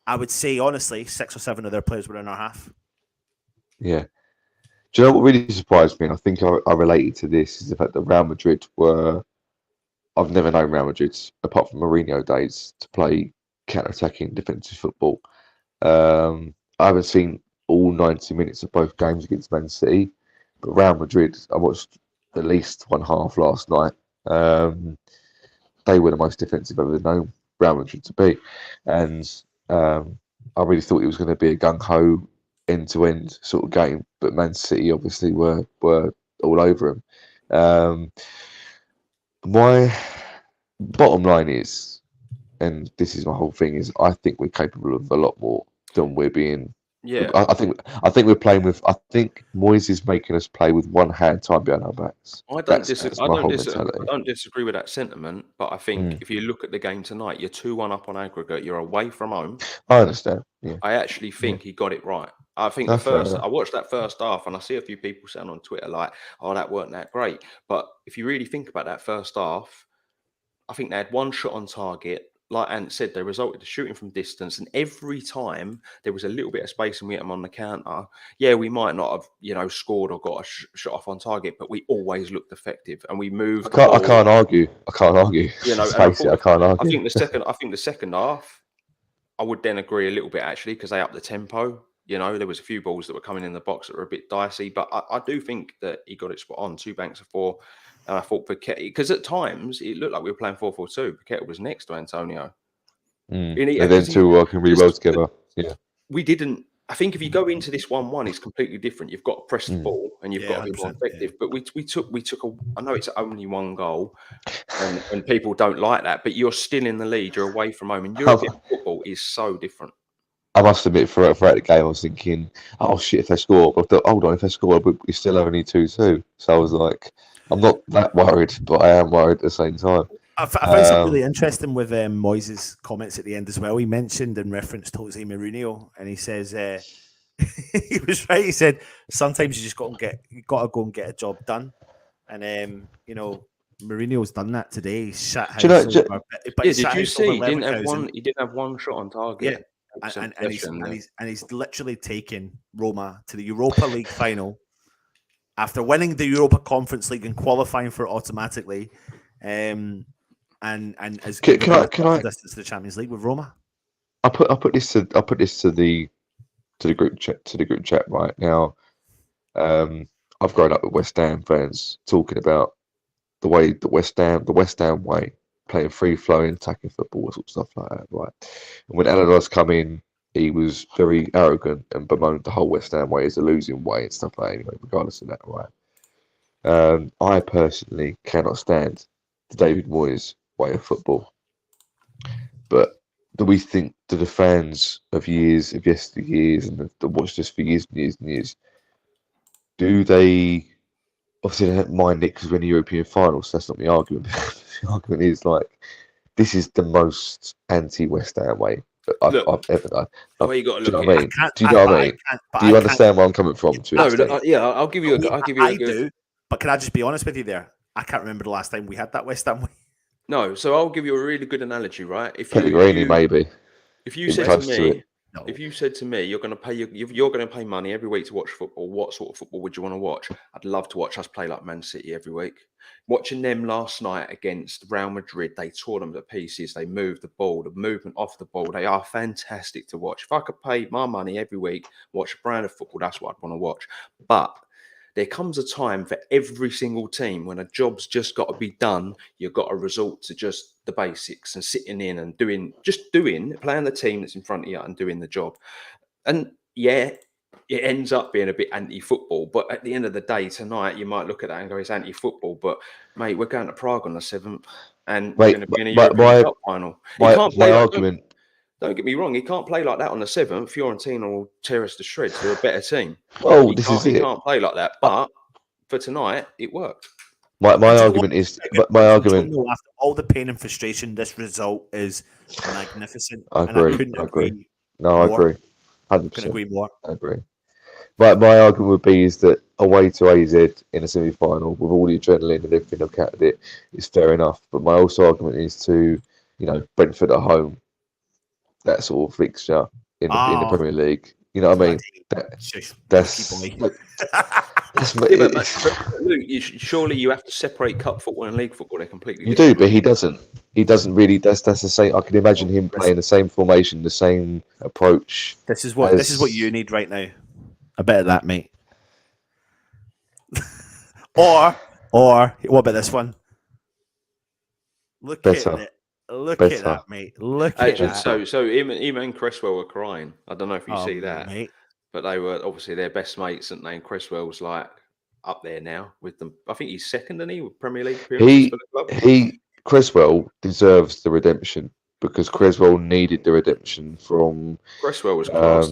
I would say, honestly, 6 or 7 of their players were in our half. Yeah. Do you know what really surprised me? And I think I related to this is the fact that Real Madrid I've never known Real Madrid, apart from Mourinho days, to play counter-attacking defensive football. I haven't seen all 90 minutes of both games against Man City. But Real Madrid, I watched at least one half last night. They were the most defensive I've ever known Real Madrid to be. And I really thought it was going to be a gung-ho, end-to-end sort of game. But Man City obviously were all over them. My bottom line is, and this is my whole thing, is I think we're capable of a lot more than we're being. Yeah, I think we're playing with. I think Moyes is making us play with one hand tied behind our backs. I don't disagree with that sentiment, but I think if you look at the game tonight, you're 2-1 up on aggregate. You're away from home. I understand. Yeah. I actually think he got it right. I think I watched that first half, and I see a few people saying on Twitter like, "Oh, that weren't that great." But if you really think about that first half, I think they had one shot on target. Like Ant said, they resulted to shooting from distance, and every time there was a little bit of space and we hit them on the counter. Yeah, we might not have, scored or got a shot off on target, but we always looked effective and we moved. I can't argue. I can't argue. I can't argue. I think the second half, I would then agree a little bit actually because they upped the tempo. There was a few balls that were coming in the box that were a bit dicey, but I do think that he got it spot on. 2 banks of 4. And I thought Paqueta, because at times it looked like we were playing 4-4-2. Paqueta was next to Antonio. And then 2 working really well together. Yeah. We didn't. I think if you go into this 1-1, it's completely different. You've got to press the ball and you've got to be more effective. Yeah. But we took I know it's only 1 goal, and people don't like that. But you're still in the lead. You're away from home, and European football is so different. I must admit, throughout the game, I was thinking, "Oh shit! If they score," but I thought, "Hold on, if they score, we still only 2-2." So I was like, I'm not that worried, but I am worried at the same time. I found something really interesting with Moyes' comments at the end as well. He mentioned and referenced Jose Mourinho, and he says he was right. He said sometimes you just got to go and get a job done, and Mourinho's done that today. Did you see? He didn't have one shot on target. Yeah, and he's literally taken Roma to the Europa League final. After winning the Europa Conference League and qualifying for it automatically, and as distance to the Champions League with Roma. I put this to the group chat right now. I've grown up with West Ham fans talking about the way the West Ham way, playing free flowing, attacking football, sort of stuff like that, right? And when Allardyce come in, he was very arrogant and bemoaned the whole West Ham way as a losing way and stuff like that, anyway, regardless of that, right? I personally cannot stand the David Moyes way of football. But do we think to the fans of yesteryears, and that watched this for years and years and years, do they? Obviously, they don't mind it because we're in the European finals. That's not the argument. The argument is like, this is the most anti-West Ham way I've Look, ever done. the way you got to Do you look know at what I it. mean? Do you know what I mean? Do you understand where I'm coming from? To an No, extent? look, yeah, I'll give you a. I'll give you a I good. do, but can I just be honest with you there? I can't remember the last time we had that West Ham way. No, so I'll give you a really good analogy, right? Pellegrini, maybe. If you Been said to close to me, it. No. if you said to me, you're going to pay you're going to pay money every week to watch football. What sort of football would you want to watch? I'd love to watch us play like Man City every week. Watching them last night against Real Madrid, they tore them to pieces. They moved the ball, the movement off the ball. They are fantastic to watch. If I could pay my money every week, watch a brand of football, that's what I'd want to watch. But there comes a time for every single team when a job's just got to be done. You've got to resort to just the basics and sitting in and playing the team that's in front of you and doing the job. And yeah, it ends up being a bit anti-football. But at the end of the day, tonight, you might look at that and go, it's anti-football. But mate, we're going to Prague on the 7th and we're going to be in a European Cup final. My argument. Don't get me wrong, he can't play like that on the 7th. Fiorentina will tear us to shreds. They're a better team. Oh, He can't play like that. But for tonight, it worked. My argument is, After all the pain and frustration, this result is magnificent. I agree. I agree. No, I agree. 100%. Couldn't agree more. I agree. My argument would be is that away to AZ in a semi-final with all the adrenaline and everything I've counted it is fair enough. But my also argument is to, Brentford at home, that sort of fixture in the Premier League. You know what I mean? Surely you have to separate cup football and league football. They're completely different. You do, but he doesn't. He doesn't really. That's the same. I can imagine him playing the same formation, the same approach. This is what you need right now. A bit of that, mate. or what about this one? Look at it. Look at that, mate. Look at that. So him and Cresswell were crying. I don't know if you see that, mate. But they were obviously their best mates, and Cresswell's like up there now with them. I think he's second, isn't he, with Premier League appearances for the club? Cresswell deserves the redemption because Cresswell needed the redemption from Cresswell was class,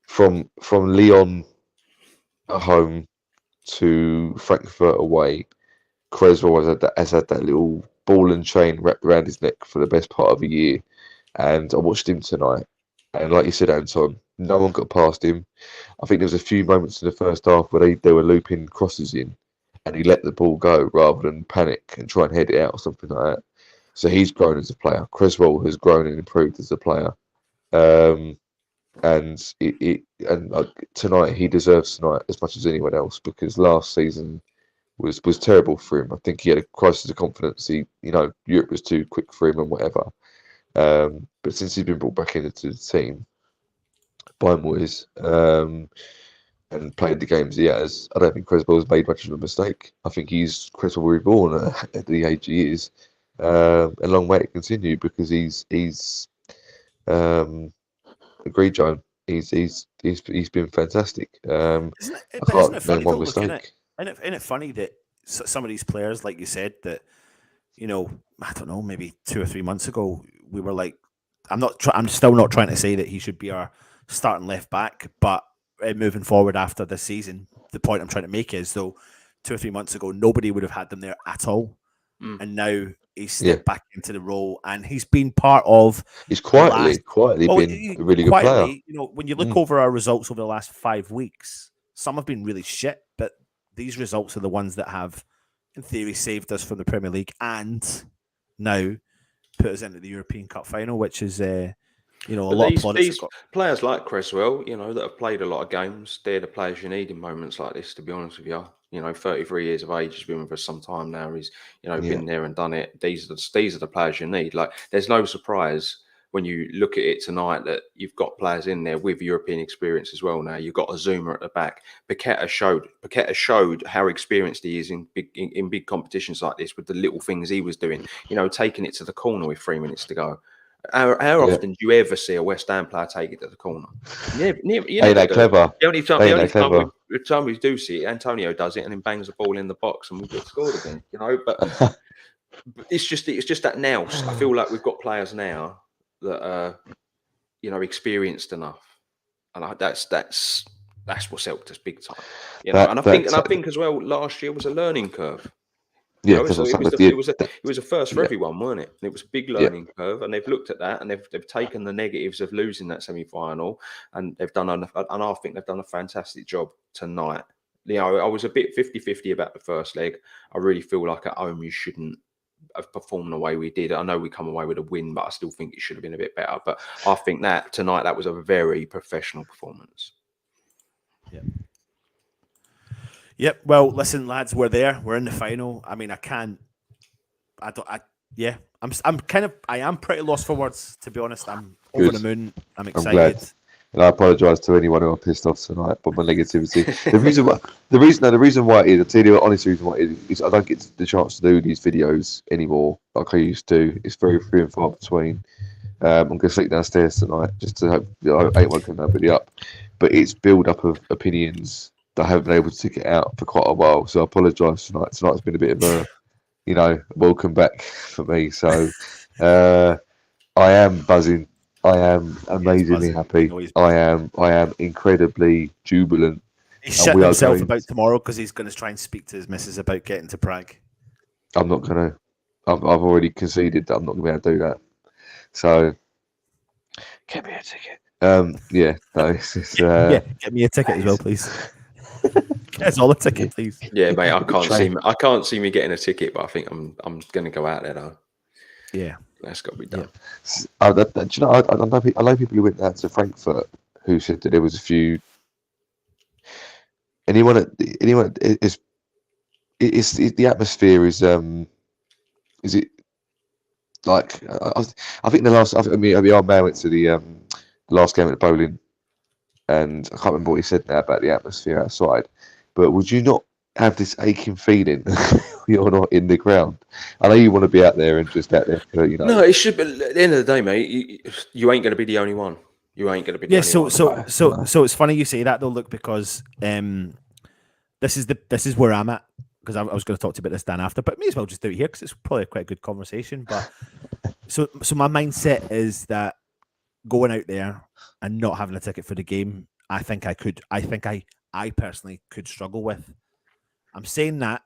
from Lyon at home to Frankfurt away. Cresswell has had that little ball and chain wrapped around his neck for the best part of a year, and I watched him tonight. And like you said, Anton, no one got past him. I think there was a few moments in the first half where they were looping crosses in, and he let the ball go rather than panic and try and head it out or something like that. So he's grown as a player. Cresswell has grown and improved as a player. And tonight he deserves tonight as much as anyone else because last season was terrible for him. I think he had a crisis of confidence. Europe was too quick for him and whatever. But since he's been brought back into the team by Moyes and played the games he has, I don't think Cresswell's made much of a mistake. I think Cresswell reborn at the age he is. A long way to continue because he's agreed, John. He's been fantastic. Isn't it funny though, isn't it funny that some of these players, like you said, that I don't know, maybe 2 or 3 months ago, we were like, I'm still not trying to say that he should be our starting left back, but moving forward after this season, the point I'm trying to make is though 2 or 3 months ago, nobody would have had them there at all, and now he's stepped back into the role, and he's been part of. He's quietly been a really good player. When you look over our results over the last 5 weeks, some have been really shit, but these results are the ones that have, in theory, saved us from the Premier League and now put us into the European Cup final, which is a lot of these players like Cresswell, that have played a lot of games. They're the players you need in moments like this. To be honest with you, 33 years of age, he's been with us some time now. He's been there and done it. These are the players you need. Like, there's no surprise when you look at it tonight that you've got players in there with European experience as well. Now you've got Azuma at the back. Paqueta showed how experienced he is in big competitions like this with the little things he was doing. Taking it to the corner with 3 minutes to go. How often do you ever see a West Ham player take it to the corner? Never. Ain't that clever? The only time we do see it, Antonio does it and then bangs the ball in the box and we get scored again. But it's just that now. I feel like we've got players now that are, experienced enough, and that's what's helped us big time. And I think as well, last year was a learning curve. Yeah, So it was a first for everyone, weren't it? And it was a big learning curve, and they've looked at that and they've taken the negatives of losing that semi-final, and I think they've done a fantastic job tonight. I was a bit 50-50 about the first leg. I really feel like at home you shouldn't have performed the way we did. I know we come away with a win, but I still think it should have been a bit better. But I think that tonight that was a very professional performance. Yeah. Yep. Well, listen, lads, we're there. We're in the final. I mean, I am pretty lost for words, to be honest. I'm over the moon. I'm excited. I'm glad. And I apologise to anyone who I'm pissed off tonight by my negativity. The reason why it is, I'll tell you the honest reason why it is I don't get the chance to do these videos anymore like I used to. It's very few and far between. I'm going to sleep downstairs tonight just to hope I ain't woken nobody up. But it's build up of opinions that I haven't been able to take it out for quite a while. So I apologise tonight. Tonight's been a bit of a, welcome back for me. So I am buzzing. I am amazingly happy. I am incredibly jubilant. He's shitting himself about tomorrow because he's going to try and speak to his missus about getting to Prague. I'm not going to. I've already conceded that I'm not going to be able to do that. So, get me a ticket. Get me a ticket as well, please. Get us all a ticket, please. Yeah, mate. I can't see me getting a ticket, but I think I'm going to go out there though. Yeah. That's got to be done. Yeah. Do you know? I know people who went out to Frankfurt who said that there was a few. Anyone is the atmosphere is it like I think the last our man went to the last game at the bowling, and I can't remember what he said now about the atmosphere outside. But would you not have this aching feeling you're not in the ground? I know you want to be out there and just out there, No, it should be. At the end of the day, mate, you ain't going to be the only one. You ain't going to be. The only one. So it's funny you say that though. Look, because this is where I'm at, because I was going to talk to you about this Dan after, but may as well just do it here because it's probably quite a good conversation. But so my mindset is that going out there and not having a ticket for the game, I think I personally could struggle with. I'm saying that,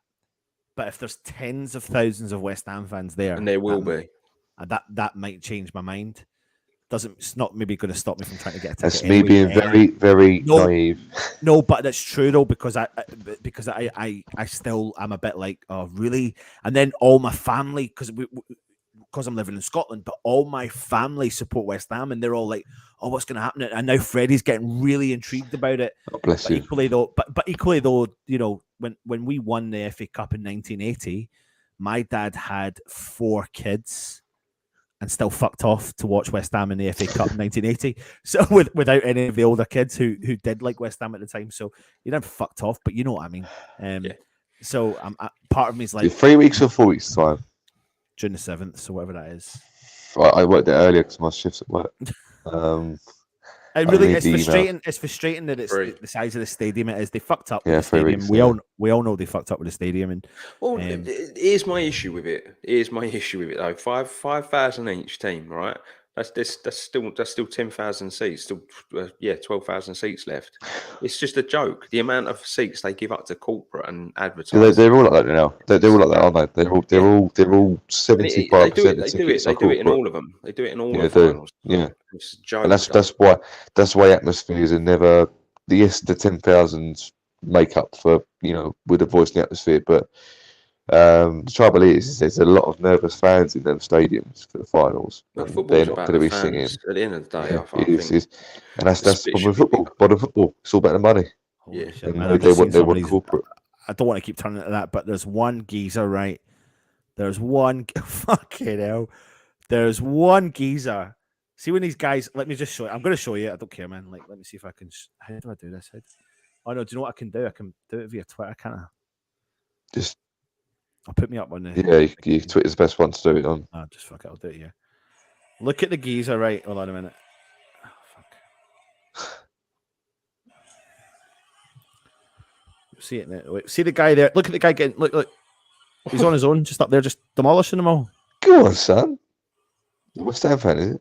but if there's tens of thousands of West Ham fans there, and there will be, that might change my mind. It's not maybe going to stop me from trying to get a ticket. That's me being very, very naive. No, but that's true though, because I still am a bit like, oh really? And then all my family, because I'm living in Scotland, but all my family support West Ham, and they're all like, "Oh, what's going to happen?" And now Freddie's getting really intrigued about it. Oh, bless you. Equally though, when we won the FA Cup in 1980, my dad had 4 kids and still fucked off to watch West Ham in the FA Cup in 1980. So without any of the older kids who did like West Ham at the time, so you never fucked off, but you know what I mean. So part of me is like 3 weeks or 4 weeks time. June the 7th, so whatever that is. I worked there earlier because my shift's at work. It's frustrating. It's frustrating that it's the size of the stadium it is. They fucked up with the stadium. We all know they fucked up with the stadium. And here's my issue with it. Though. 5,000 each team, right? That's still 10,000 seats. Still, 12,000 seats left. It's just a joke. The amount of seats they give up to corporate and advertising. They're all like that now. They're all like that, aren't they? They're all 75%. They do it in all of them. They do it in all the finals. Yeah, it's a joke. And that's why atmospheres are never. Yes, the 10,000 make up for with the voice and the atmosphere, but. The trouble is there's a lot of nervous fans in them stadiums for the finals. They're not going to be singing. At the end of the day, and that's modern football. It's all about the money. Yeah, they want corporate. I don't want to keep turning to that, but there's one geezer, right? There's one fucking hell. There's one geezer. See when these guys. Let me just show you. I'm going to show you. I don't care, man. Like, let me see if I can. How do I do this? Oh no, do you know what I can do? I can do it via Twitter, can't I? Just. I'll put me up on there. Yeah, Twitter's the best one to do it on. Oh, just fuck it, I'll do it here. Look at the geezer, right? Hold on a minute. Oh, fuck. See it now. Wait, see the guy there. Look at the guy getting. Look. He's on his own, just up there, just demolishing them all. Go on, son. West Ham fan, is it?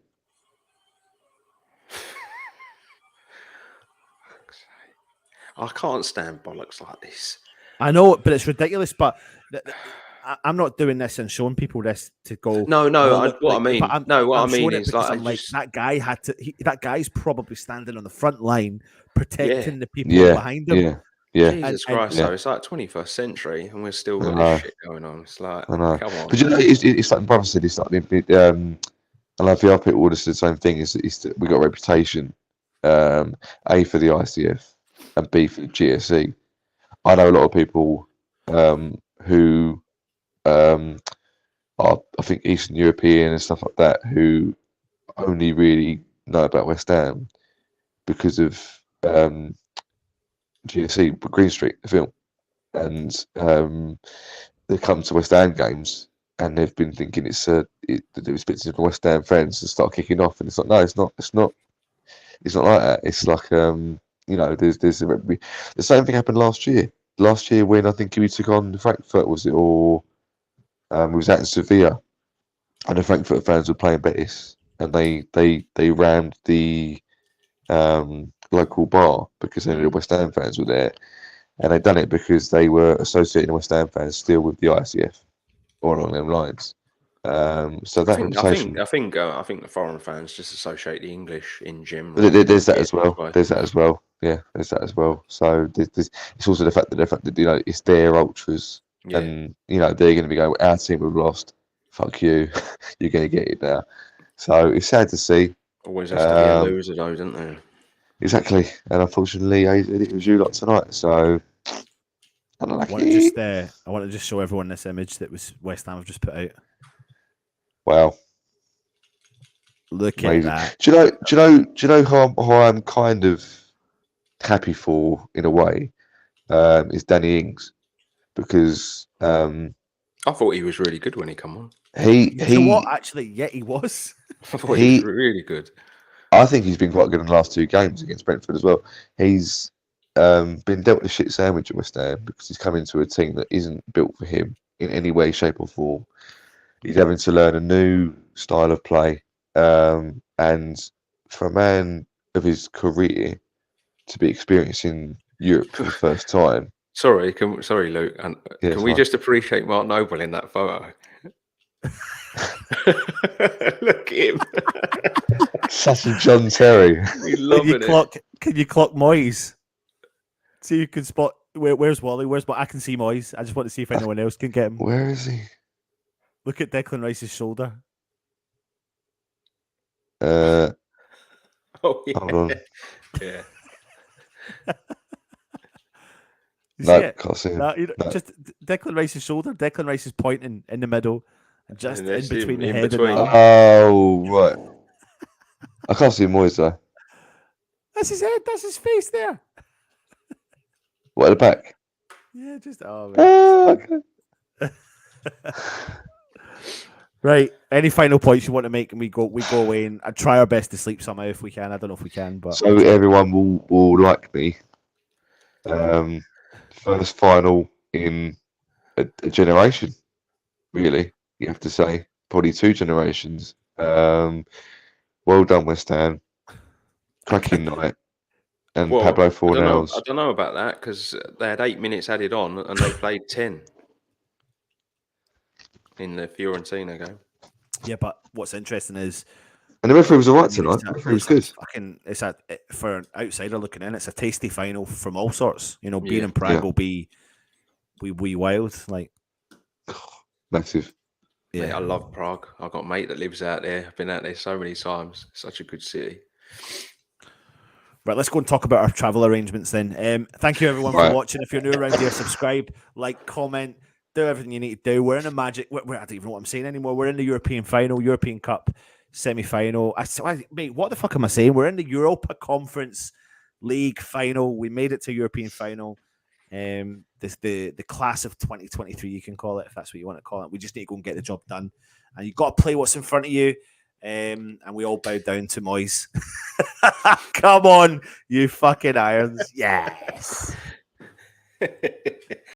I can't stand bollocks like this. I know, but it's ridiculous. But I'm not doing this and showing people this to go. No, look, what I mean. But What I mean showing it is because like I'm like that guy had to. That guy's probably standing on the front line protecting the people behind him. Yeah. Jesus Christ! So it's like 21st century, and we're still got this shit going on. It's like, I know. come on. But you know, it's like brother said. It's like and I feel people would have said the same thing. Is that we got a reputation, A for the ICF and B for the GSE. I know a lot of people who are, I think, Eastern European and stuff like that, who only really know about West Ham because of GSE, Green Street, the film, and they come to West Ham games and they've been thinking it's bits of West Ham fans and start kicking off, and it's like, no, it's not like that. It's like there's the same thing happened last year. Last year when I think we took on Frankfurt, was it, or we was at Sevilla, and the Frankfurt fans were playing Betis, and they rammed the local bar because the West Ham fans were there, and they'd done it because they were associating West Ham fans still with the ICF or along them lines. So that reputation. I think the foreign fans just associate the English in general. There's that as well. There's that as well. Yeah, there's that as well. So it's also the fact that it's their ultras, and they're going to be going, our team have lost. Fuck you, you're going to get it now. So it's sad to see. Always has to be a loser, though, don't they? Exactly, and unfortunately, it was you lot tonight. So I want to just show everyone this image that was West Ham have just put out. Wow. Look Amazing. at that. Do you know how I'm kind of happy for, in a way, is Danny Ings, because I thought he was really good when he come on. You know what? Actually, yeah, he was. I thought he was really good. I think he's been quite good in the last 2 games against Brentford as well. He's been dealt a shit sandwich at West Ham because he's come into a team that isn't built for him in any way, shape, or form. He's having to learn a new style of play, and for a man of his career to be experiencing Europe for the first time. Sorry, Luke. And can we just appreciate Mark Noble in that photo? Look at him. Such a John Terry. Can you clock Moyes? See, you can spot where's Wally? I can see Moyes. I just want to see if anyone else can get him. Where is he? Look at Declan Rice's shoulder. Oh, yeah. Hold on. Yeah. No, can't see him. No. Just Declan Rice's shoulder. Declan Rice is pointing in the middle, and just in between the head and the arm. Oh, right. I can't see Moyes though. That's his head. That's his face there. What, at the back? Yeah, just okay. Right. Any final points you want to make, and we go away and try our best to sleep somehow if we can. I don't know if we can, but so everyone will like me. First final in a generation, really. You have to say, probably 2 generations. Well done, West Ham. Cracking night. And Pablo Fornells. I don't know about that, because they had 8 minutes added on and they played 10 in the Fiorentina game. Yeah, but what's interesting is, and the referee was all right tonight. The referee was good. For an outsider looking in, it's a tasty final from all sorts. Being in Prague will be wild. Like, massive. Yeah, mate, I love Prague. I've got a mate that lives out there. I've been out there so many times. Such a good city. Right, let's go and talk about our travel arrangements then. Thank you everyone for watching. If you're new around here, subscribe, like, comment, do everything you need to do. We're in a magic. I don't even know what I'm saying anymore. We're in the European final, European Cup semi-final. Mate, what the fuck am I saying? We're in the Europa Conference League final. We made it to European final. The class of 2023, you can call it, if that's what you want to call it. We just need to go and get the job done, and you've got to play what's in front of you. And we all bow down to Moyes. Come on, you fucking irons. Yes.